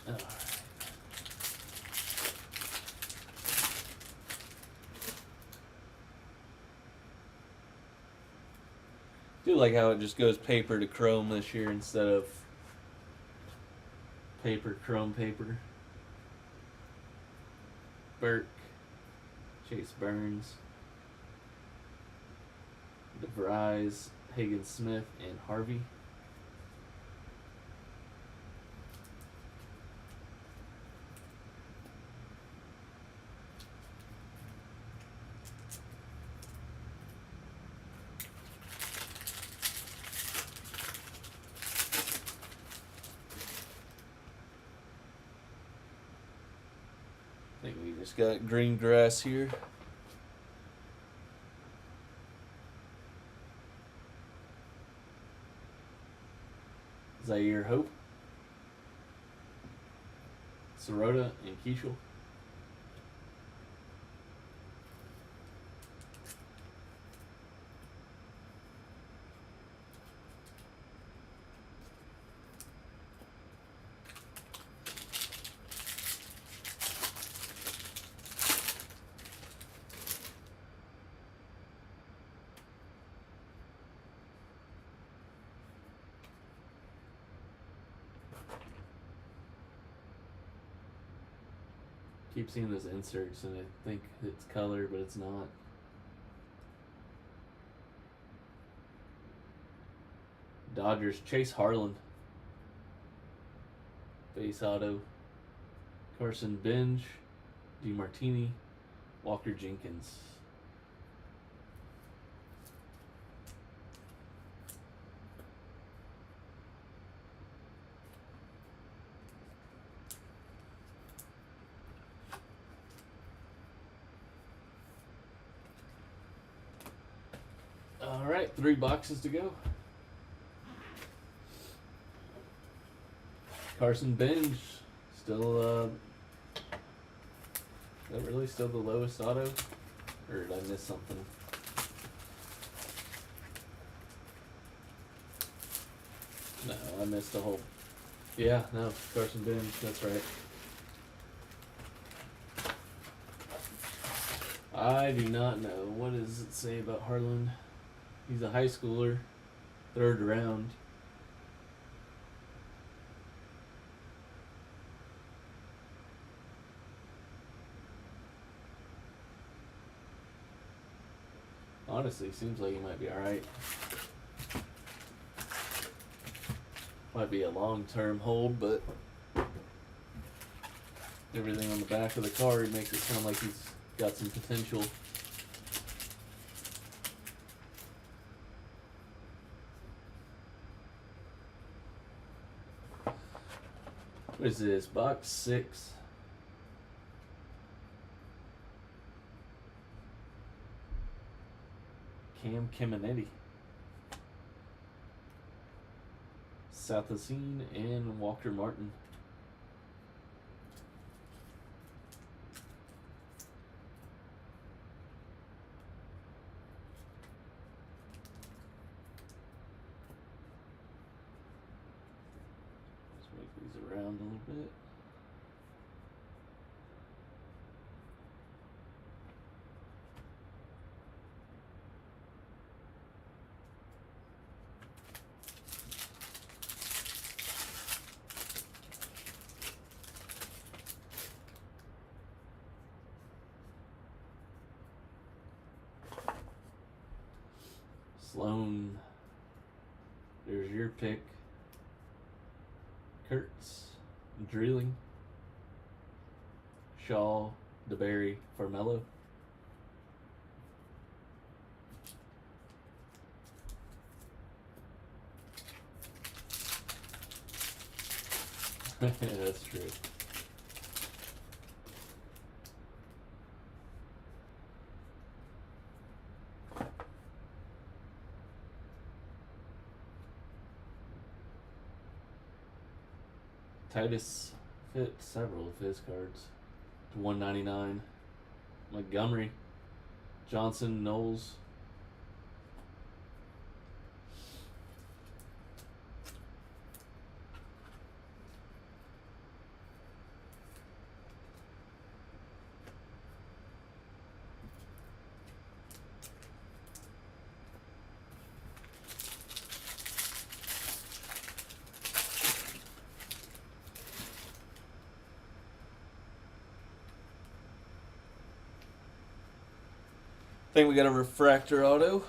All right. Do like how it just goes paper to chrome this year instead of paper, chrome, paper. Burke, Chase Burns, DeVries, Hagen Smith, and Harvey. I think we just got green grass here. Zaire Hope, Sirota, and Keishel. Keep seeing those inserts and I think it's color, but it's not. Dodgers, Chase Harlan. Base auto. Carson Benj, DeMartini, Walker Jenkins. All right, 3 boxes to go. Carson Benj, still, is that really still the lowest auto? Or did I miss something? No, I missed a whole. Yeah, no, Carson Benj, that's right. I do not know. What does it say about Harlan? He's a high schooler, 3rd round. Honestly, seems like he might be alright. Might be a long-term hold, but everything on the back of the card makes it sound like he's got some potential. What is this? Box 6. Cam Caminiti. Sathasine and Walker Martin. Let's make these around a little bit. Sloan. There's your pick. Kurtz. Drilling. Shaw. DeBerry. Farmello. That's true. Titus fit several of his cards to 199. Montgomery, Johnson, Knowles. I think we got a refractor auto.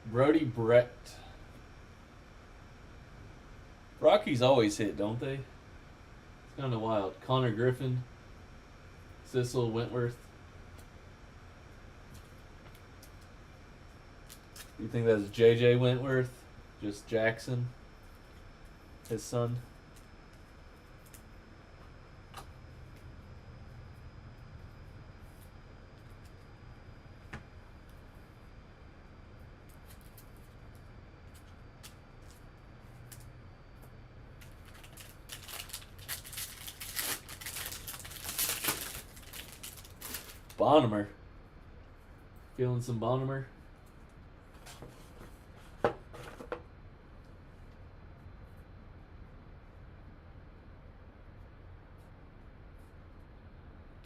Brody Brett. Rockies always hit, don't they? It's kind of wild. Connor Griffin. Sissel Wentworth. You think that's JJ Wentworth? Just Jackson? His son? Bonnemer. Feeling some Bonnemer?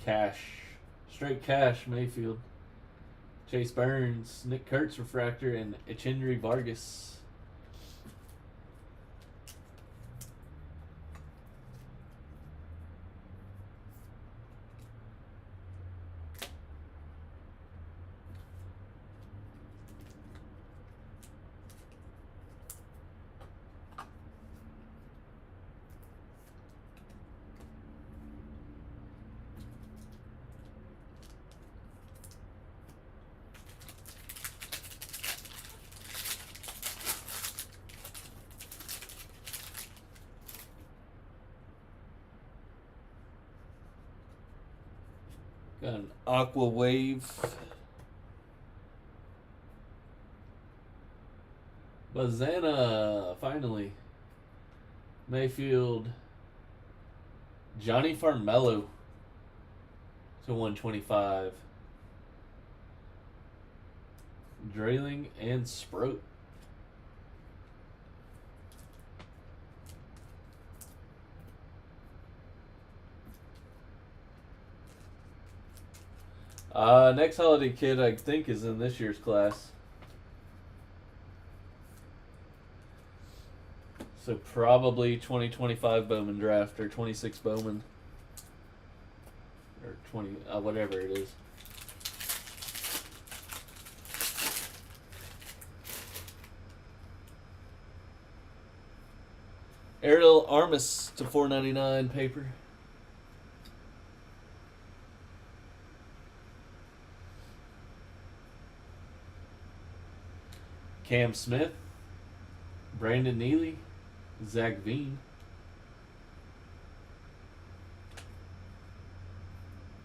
Cash. Straight cash, Mayfield. Chase Burns, Nick Kurtz refractor, and Echendry Vargas. Got an Aqua Wave. Bazana, finally. Mayfield. Johnny Farmello to 125. Drailing and Sproat. Next holiday kid I think is in this year's class. So probably 2025 Bowman draft or 26 Bowman. Or 20, whatever it is. Ariel Armas to 499 paper. Cam Smith, Brandon Neely, Zach Veen,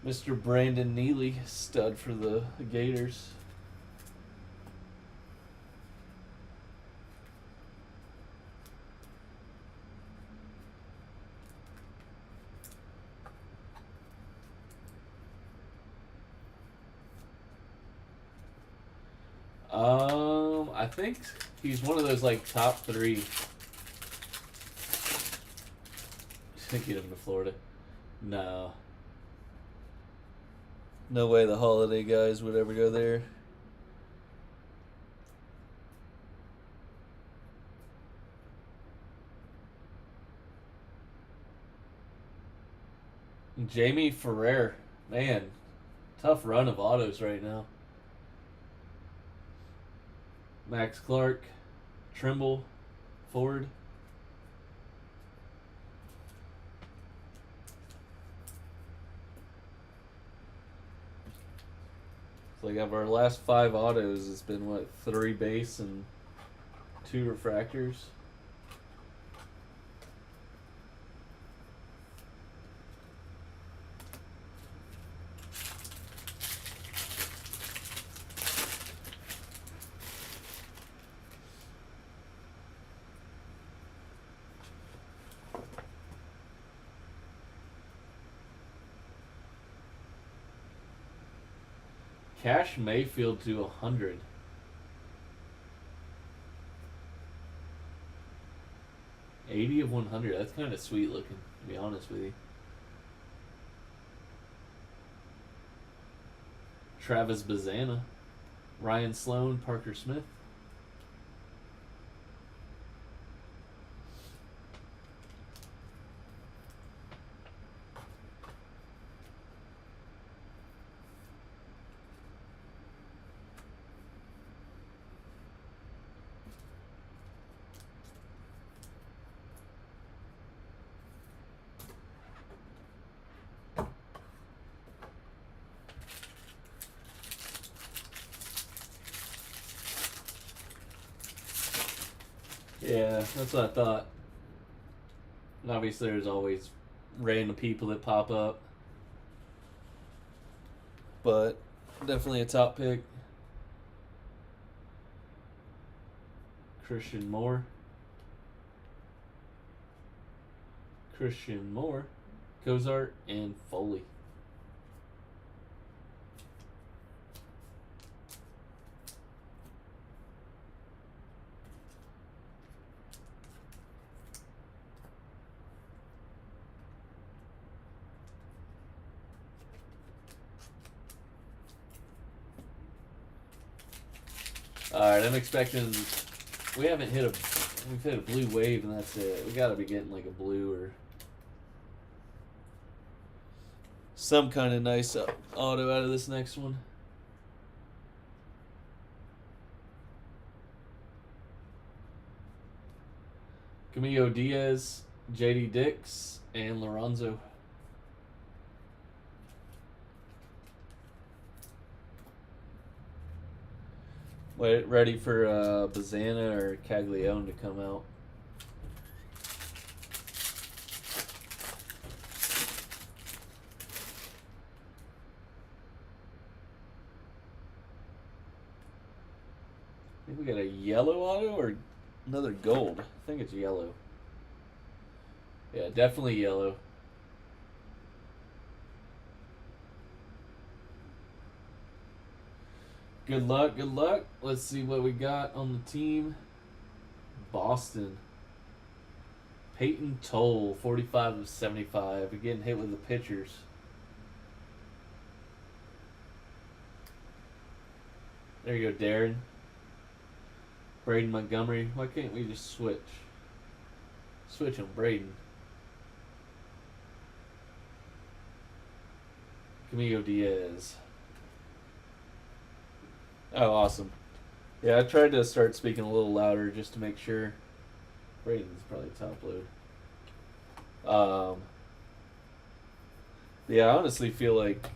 Mr. Brandon Neely, stud for the Gators. I think he's one of those like top 3. Get him to Florida. No. No way the holiday guys would ever go there. Jamie Ferrer. Man, tough run of autos right now. Max Clark, Trimble, Ford. So like of our last 5 autos, it's been what, 3 base and 2 refractors. Cash Mayfield to 100. $80 of 100. That's kind of sweet looking, to be honest with you. Travis Bazana, Ryan Sloan, Parker Smith. Yeah, that's what I thought. And obviously, there's always random people that pop up. But definitely a top pick. Christian Moore, Cozart, and Foley. Alright, I'm expecting. We've hit a blue wave, and that's it. We gotta be getting like a blue or some kind of nice auto out of this next one. Camilo Diaz, JD Dix, and Lorenzo. Wait, ready for Bazana or Caglione to come out. I think we got a yellow auto or another gold. I think it's yellow. Yeah, definitely yellow. Good luck, good luck. Let's see what we got on the team. Boston. Peyton Toll, 45 of 75. We're getting hit with the pitchers. There you go, Darren. Braden Montgomery. Why can't we just switch? Switch on Braden. Camilo Diaz. Oh, awesome. Yeah, I tried to start speaking a little louder just to make sure. Braden's probably top load. Yeah, I honestly feel like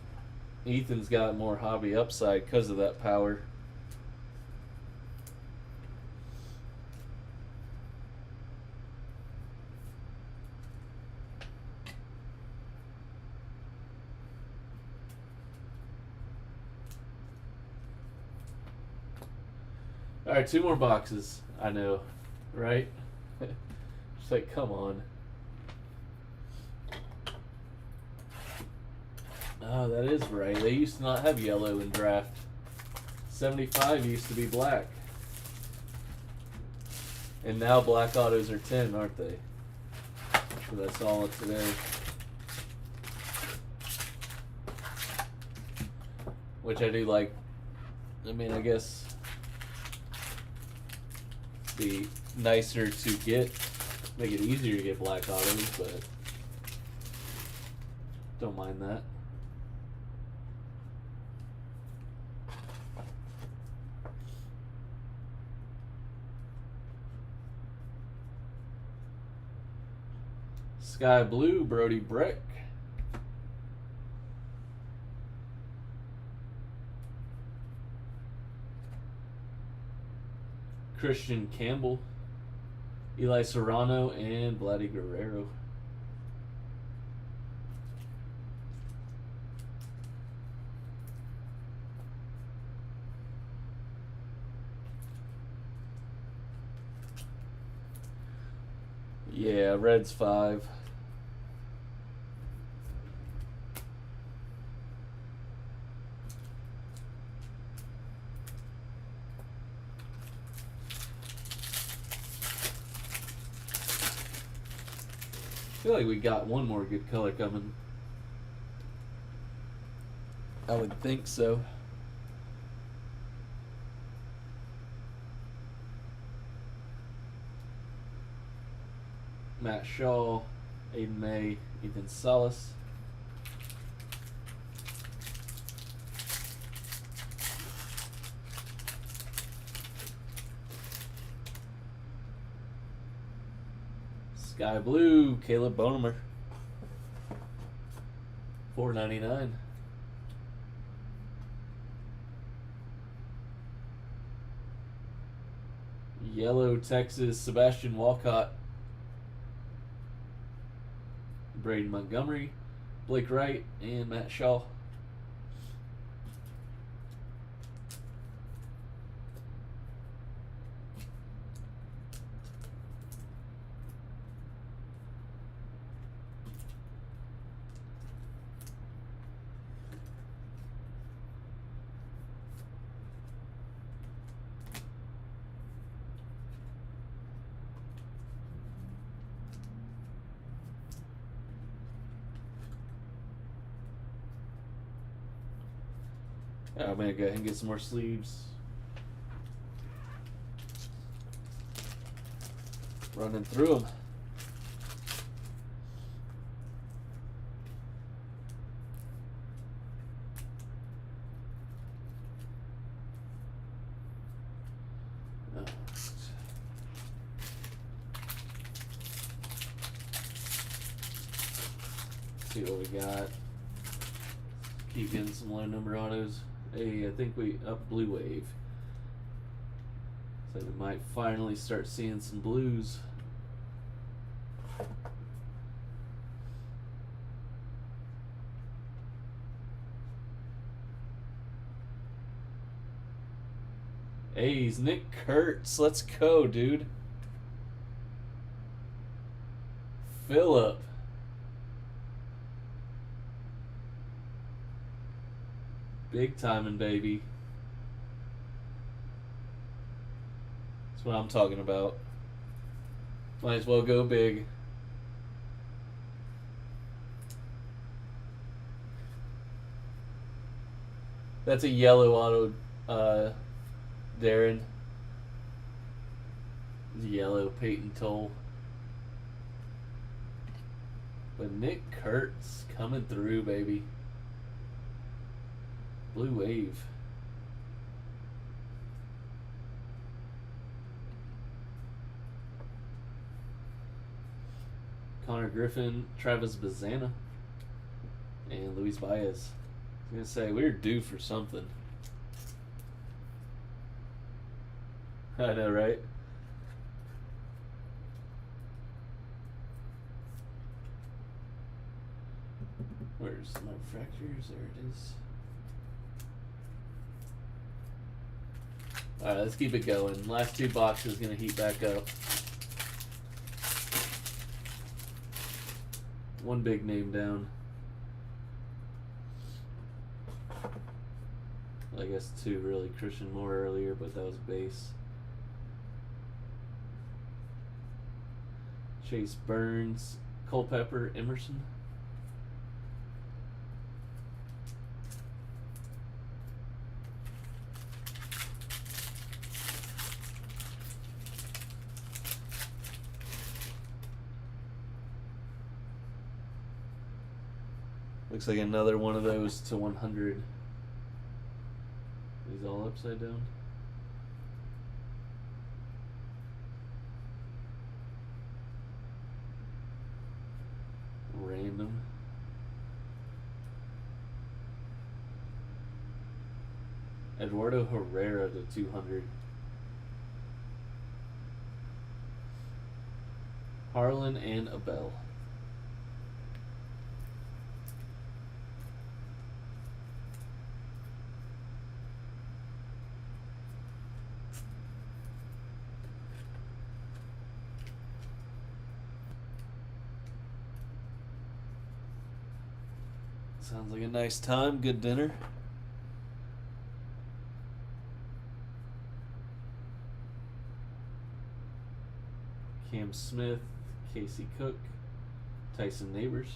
Ethan's got more hobby upside because of that power. All right, 2 more boxes. I know, right? Just like, come on. Oh, that is right. They used to not have yellow in draft. 75 used to be black. And now black autos are 10, aren't they? So I saw it today. Which I do like. I mean, I guess be nicer to get, make it easier to get black autos, but Don't mind that. Sky Blue, Brody Breck. Christian Campbell, Eli Serrano, and Vladdy Guerrero. Yeah, Reds 5. I feel like we got one more good color coming. I would think so. Matt Shaw, Aiden May, Ethan Salas. Sky Blue, Caleb Bowman. $4.99. Yellow Texas, Sebastian Walcott. Braden Montgomery, Blake Wright, and Matt Shaw. I'm going to go ahead and get some more sleeves. Running through them. See what we got. Keep getting some low number autos. Hey, I think we up Blue Wave. So we might finally start seeing some blues. A's Nick Kurtz. Let's go, dude. Phillip. Big timing, baby. That's what I'm talking about. Might as well go big. That's a yellow auto, Darren. Yellow Peyton Toll. But Nick Kurtz coming through, baby. Blue Wave. Connor Griffin, Travis Bazana, and Luis Baez. I was going to say, we're due for something. I know, right? Where's my refractors? There it is. Alright, let's keep it going. Last two boxes going to heat back up. One big name down. I guess two really. Christian Moore earlier, but that was base. Chase Burns, Culpepper, Emerson. Looks like another one of those to 100. These all upside down. Random. Eduardo Herrera to 200. Harlan and Abel. Sounds like a nice time, good dinner. Cam Smith, Casey Cook, Tyson Neighbors.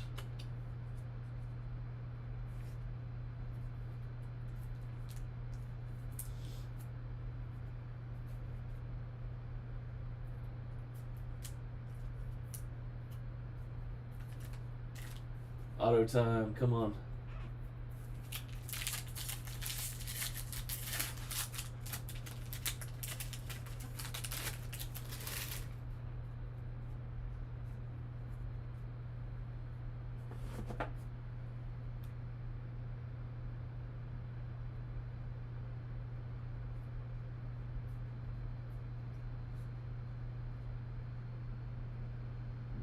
Auto time, come on.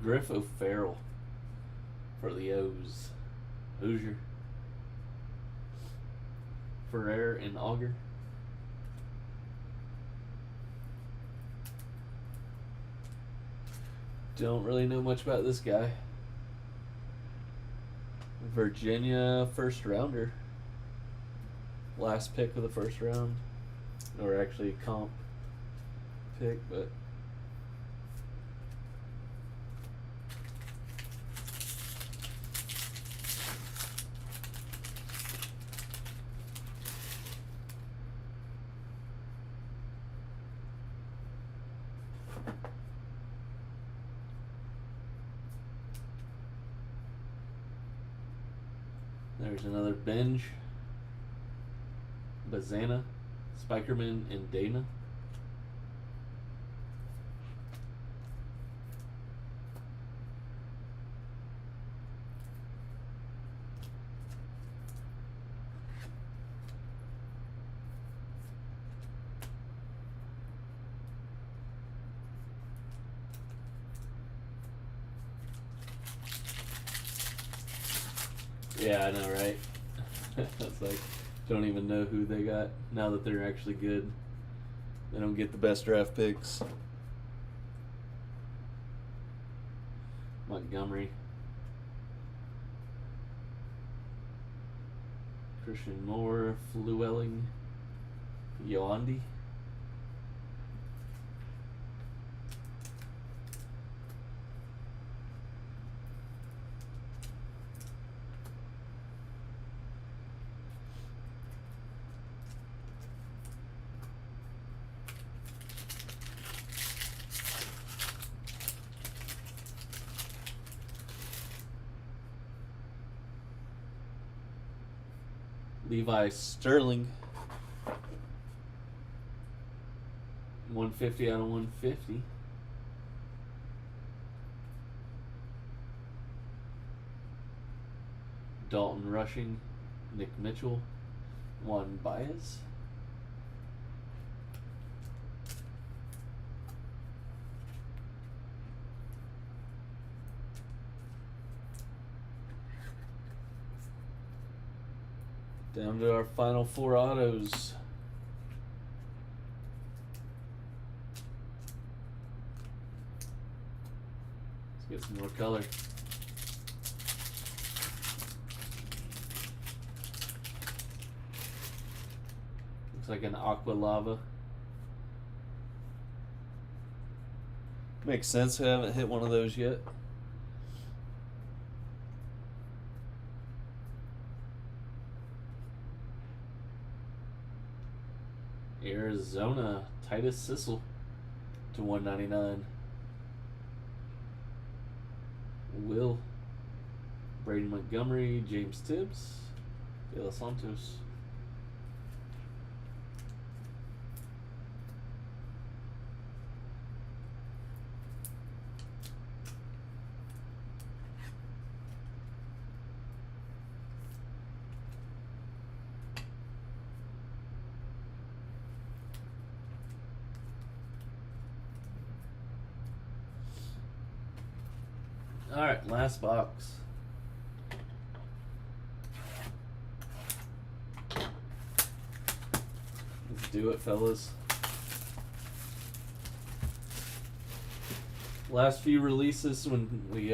Griff O'Farrell for the O's. Hoosier. Ferrer and Auger. Don't really know much about this guy. Virginia first rounder. Last pick of the first round. Or actually comp pick, but there's another Benj, Bazana, Spikerman, and Dana. Yeah, I know, right? It's like, don't even know who they got now that they're actually good. They don't get the best draft picks. Montgomery. Christian Moore, Flewelling, Yoandi. Levi Sterling. 150 out of 150. Dalton Rushing, Nick Mitchell, Juan Baez. Down to our final 4 autos. Let's get some more color. Looks like an aqua lava. Makes sense. I haven't hit one of those yet. Arizona, Titus Sissel to 199. Will Braden Montgomery, James Tibbs, De Los Santos. Alright, last box. Let's do it, fellas. Last few releases, when we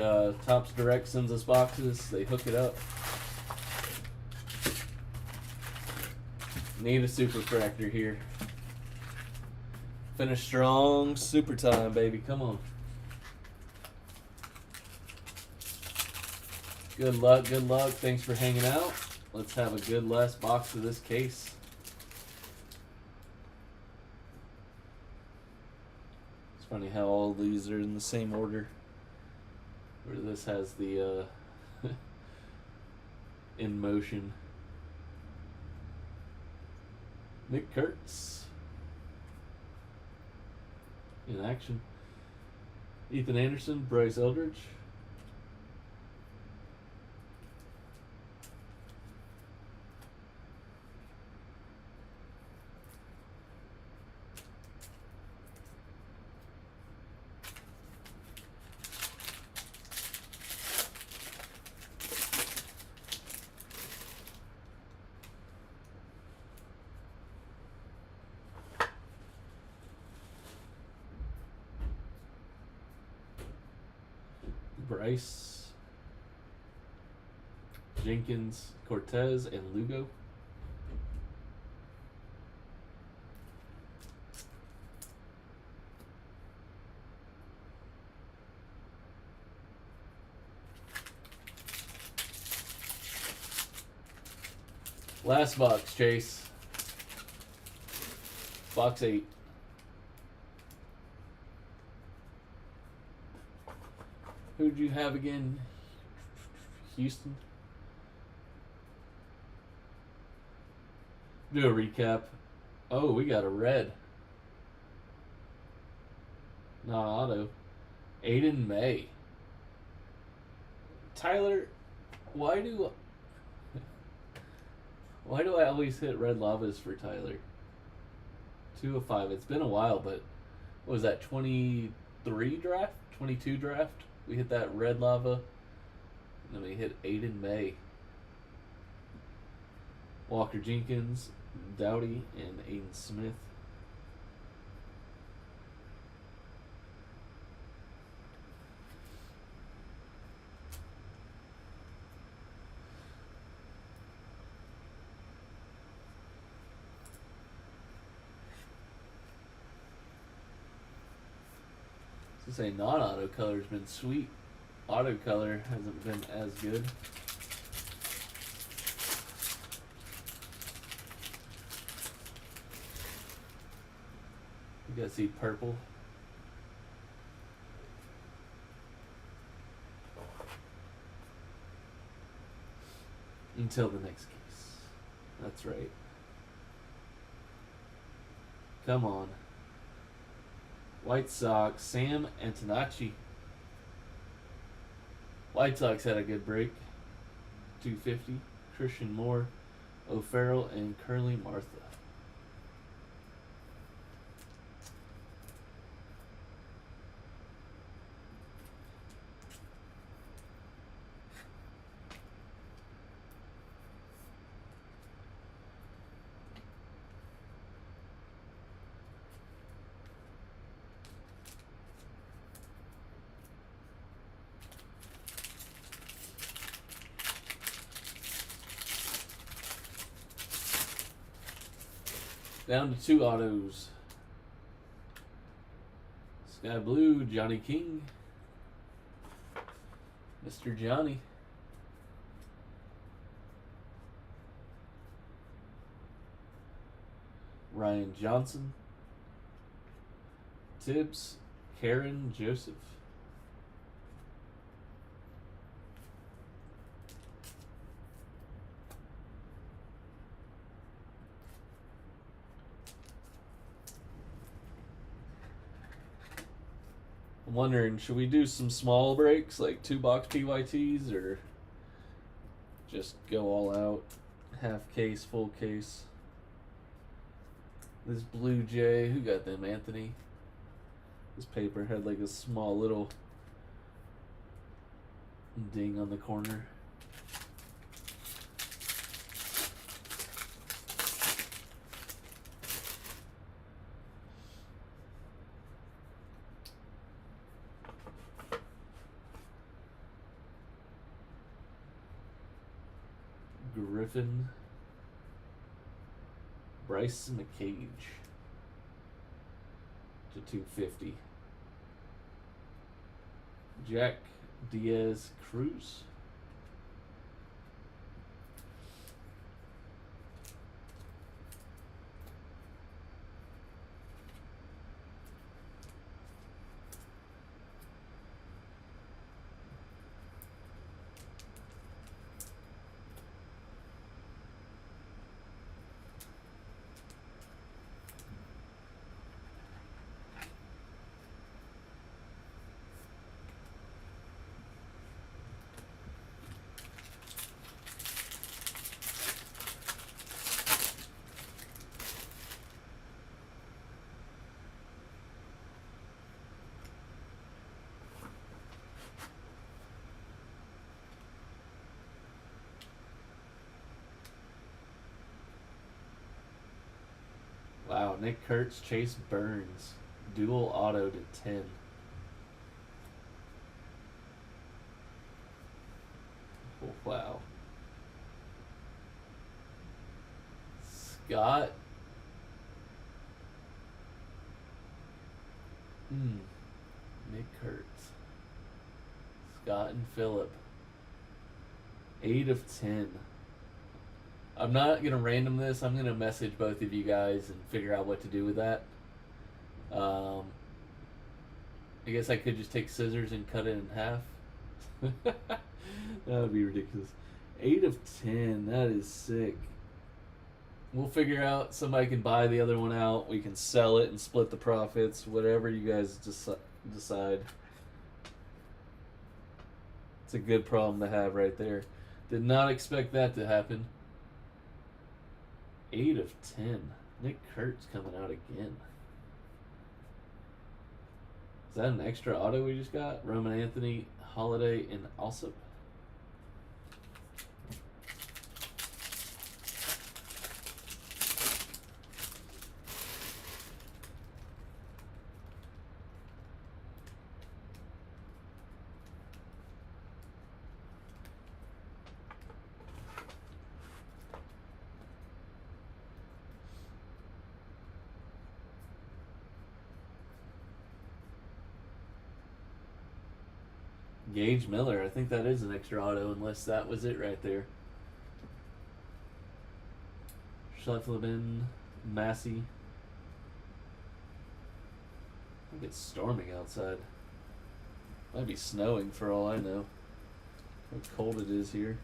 Topps Direct sends us boxes, they hook it up. Need a super fractor here. Finish strong, super time, baby. Come on. Good luck, good luck. Thanks for hanging out. Let's have a good last box of this case. It's funny how all these are in the same order. Where this has the in motion. Nick Kurtz in action. Ethan Anderson, Bryce Eldridge. Bryce, Jenkins, Cortez, and Lugo. Last box, Chase. Box 8. Who'd you have again? Houston? Do a recap. Oh, we got a red. Not auto. Aiden May. Tyler, why do I always hit red lavas for Tyler? 2 of 5. It's been a while, but what was that, 23 draft? 22 draft? We hit that red lava. And then we hit Aiden May. Walker Jenkins, Dowdy, and Aiden Smith. To say non-auto color's been sweet. Auto color hasn't been as good. You gotta see purple. Until the next case. That's right. Come on. White Sox, Sam Antonacci. White Sox had a good break. 250. Christian Moore, O'Farrell, and Curly Martha. Down to 2 autos. Sky Blue, Johnny King. Mr. Johnny. Ryan Johnson. Tibbs, Karen Joseph. I'm wondering, should we do some small breaks, like 2-box PYTs, or just go all out? Half case, full case. This Blue Jay, who got them? Anthony. This paper had like a small little ding on the corner. Griffin. Bryce McCage to 250. Jack Diaz Cruz. Wow, Nick Kurtz, Chase Burns. Dual auto to 10. Oh, wow. Scott. Nick Kurtz. Scott and Phillip. 8 of 10. I'm not going to random this. I'm going to message both of you guys and figure out what to do with that. I guess I could just take scissors and cut it in half. That would be ridiculous. 8 of 10. That is sick. We'll figure out. Somebody can buy the other one out. We can sell it and split the profits. Whatever you guys decide. It's a good problem to have right there. Did not expect that to happen. 8 of 10. Nick Kurtz coming out again. Is that an extra auto we just got? Roman Anthony, Holiday, and Alsop. Gage Miller, I think that is an extra auto, unless that was it right there. Schleifleben, Massey. I think it's storming outside. Might be snowing for all I know. How cold it is here.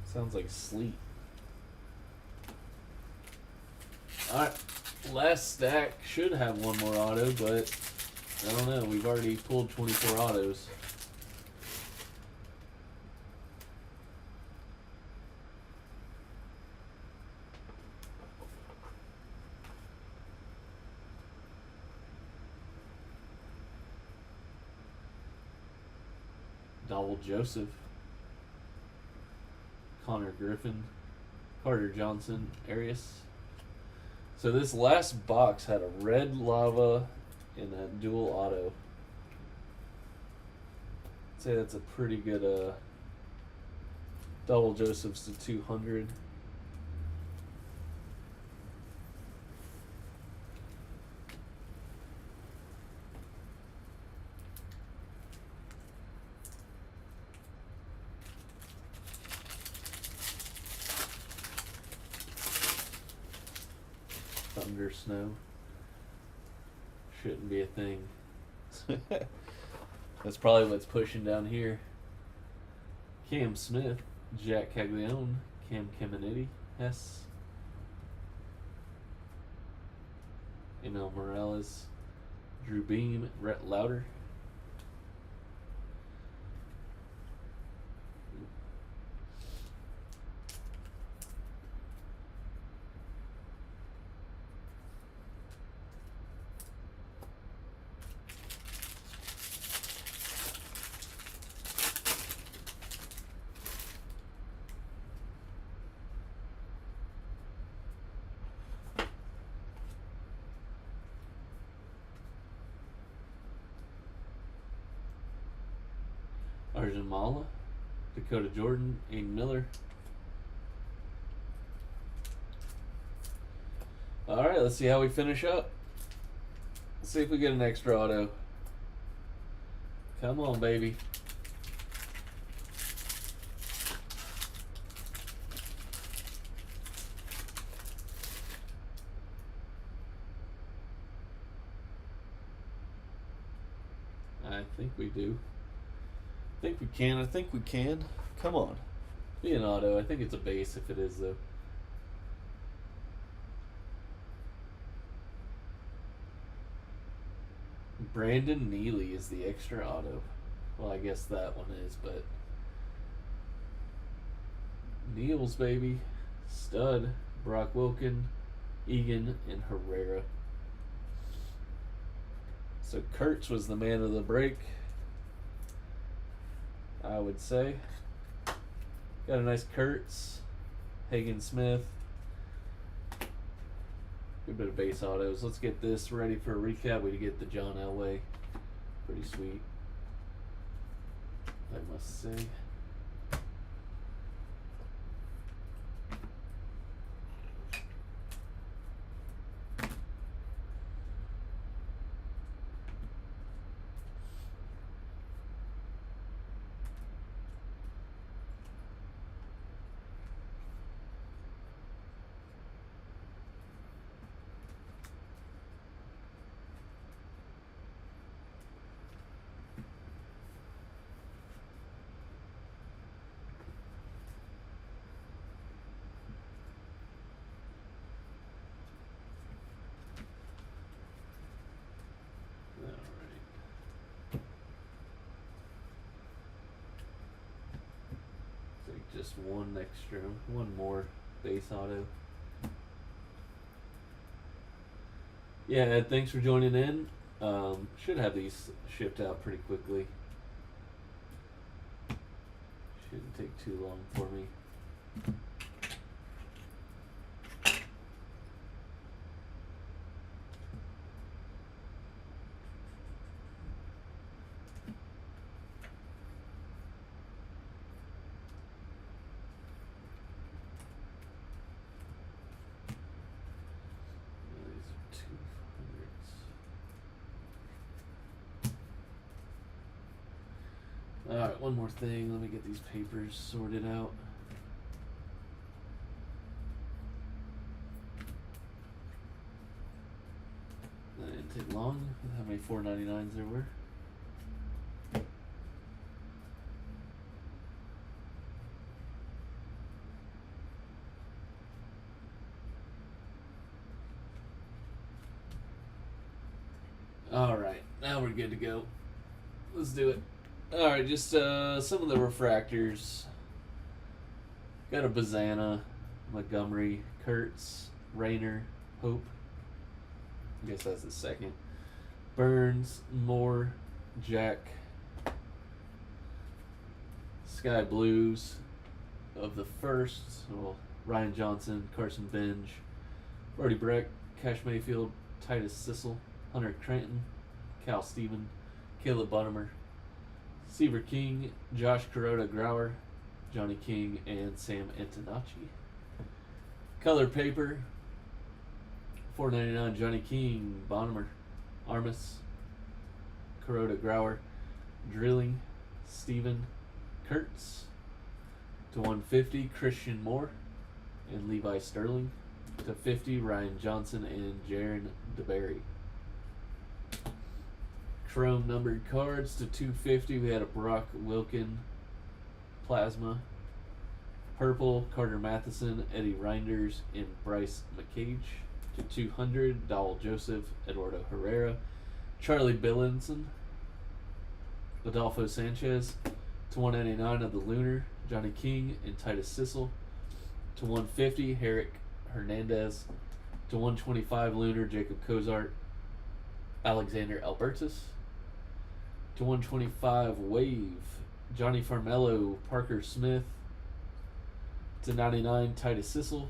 Sounds like sleet. Alright. Last stack should have one more auto, but I don't know. We've already pulled 24 autos. Dowell Joseph. Connor Griffin. Carter Johnson. Arias. So this last box had a red lava and a dual auto. I'd say that's a pretty good Double Joseph's to 200. Thunder snow. Shouldn't be a thing. That's probably what's pushing down here. Cam Smith, Jack Caglione, Cam Caminiti, Hess. Morales, Drew Beam, Rhett Lauder. Arjun Mala, Dakota Jordan, Aiden Miller. Alright, let's see how we finish up. Let's see if we get an extra auto. Come on, baby. I think we do. I think we can. I think we can. Come on. Be an auto. I think it's a base if it is, though. Brandon Neely is the extra auto. Well, I guess that one is, but Neals, baby. Stud. Brock Wilkin, Egan, and Herrera. So Kurtz was the man of the break, I would say. Got a nice Kurtz, Hagen Smith. Good bit of base autos. Let's get this ready for a recap. We get the John Elway. Pretty sweet, I must say. Just one extra, one more base auto. Yeah, Ed, thanks for joining in. Should have these shipped out pretty quickly. Shouldn't take too long for me. Alright, one more thing. Let me get these papers sorted out. That didn't take long. How many 499s there were? Alright, now we're good to go. Let's do it. Alright, just some of the refractors. Got a Bazana, Montgomery, Kurtz, Rayner, Hope. I guess that's the second. Burns, Moore, Jack. Sky Blues of the first. Well, Ryan Johnson, Carson Benj, Brody Breck, Cash Mayfield, Titus Sissel, Hunter Cranton, Cal Steven, Caleb Bunnemer, Seaver King, Josh Kuroda Grauer, Johnny King, and Sam Antonacci. Color paper, $4.99. Johnny King, Bonnemer, Armas, Kuroda Grauer, Drilling, Steven, Kurtz. To 150, Christian Moore and Levi Sterling. To 50, Ryan Johnson and Jaron DeBerry. Chrome numbered cards to 250. We had a Brock Wilkin Plasma. Purple, Carter Matheson, Eddie Reinders, and Bryce McCage. to 200, Dowell Joseph, Eduardo Herrera, Charlie Billinson, Adolfo Sanchez, to 199 of the Lunar, Johnny King and Titus Sissel, to 150, Herrick Hernandez, to 125 Lunar, Jacob Cozart, Alexander Albertus, to 125 Wave, Johnny Farmello, Parker Smith, to 99 Titus Sissel,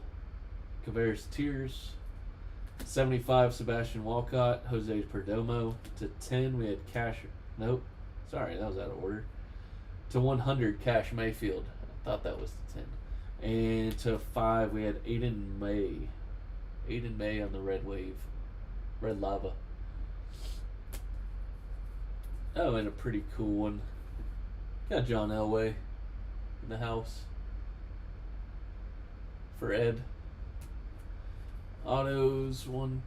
Caveras Tears, 75 Sebastian Walcott, Jose Perdomo, to 10 we had Cash, nope, sorry, that was out of order, to 100 Cash Mayfield, I thought that was the 10, and to 5 we had Aiden May on the Red Wave, Red Lava. Oh, and a pretty cool one, got John Elway in the house for Ed. Autos, one.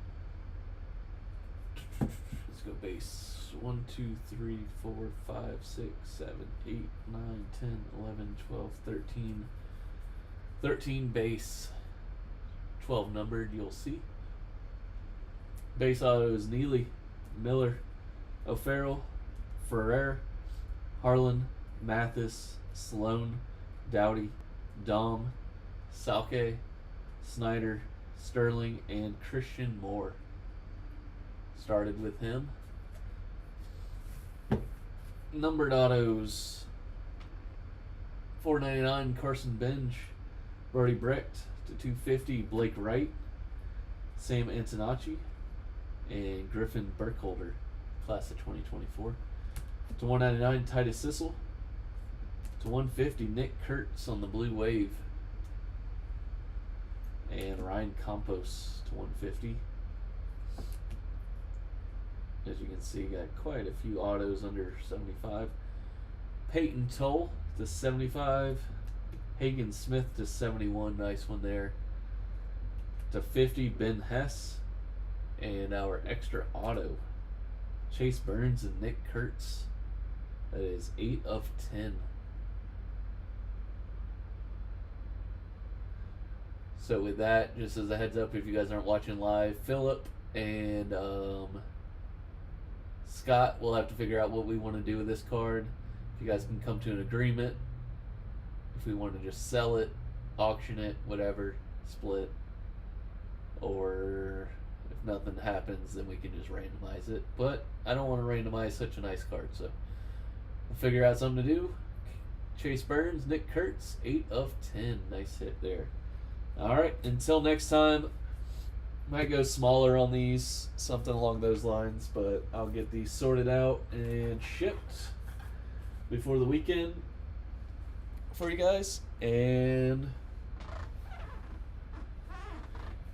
Let's go base. 1, 2, 3, 4, 5, 6, 7, 8, 9, 10, 11, 12, 13. 13 base. 12 numbered, you'll see. Base autos: Neely, Miller, O'Farrell, Ferrer, Harlan, Mathis, Sloan, Dowdy, Dom, Salke, Snyder, Sterling, and Christian Moore. Started with him. Numbered autos: 499 Carson Benj, Brody Brecht, to 250 Blake Wright, Sam Antonacci, and Griffin Burkholder, class of 2024. To 199 Titus Sissel. To 150 Nick Kurtz on the Blue Wave, and Ryan Campos to 150. As you can see, got quite a few autos under 75. Peyton Toll to 75. Hagen Smith to 71. Nice one there. To 50, Ben Hess. And our extra auto, Chase Burns and Nick Kurtz. That is 8 of 10. So with that, just as a heads up, if you guys aren't watching live, Philip and Scott will have to figure out what we want to do with this card. If you guys can come to an agreement, if we want to just sell it, auction it, whatever, split, or if nothing happens, then we can just randomize it. But I don't want to randomize such a nice card, so we'll figure out something to do. Chase Burns, Nick Kurtz, 8 of 10. Nice hit there. Alright, until next time, might go smaller on these, something along those lines, but I'll get these sorted out and shipped before the weekend for you guys. And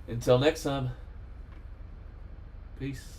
until next time, peace.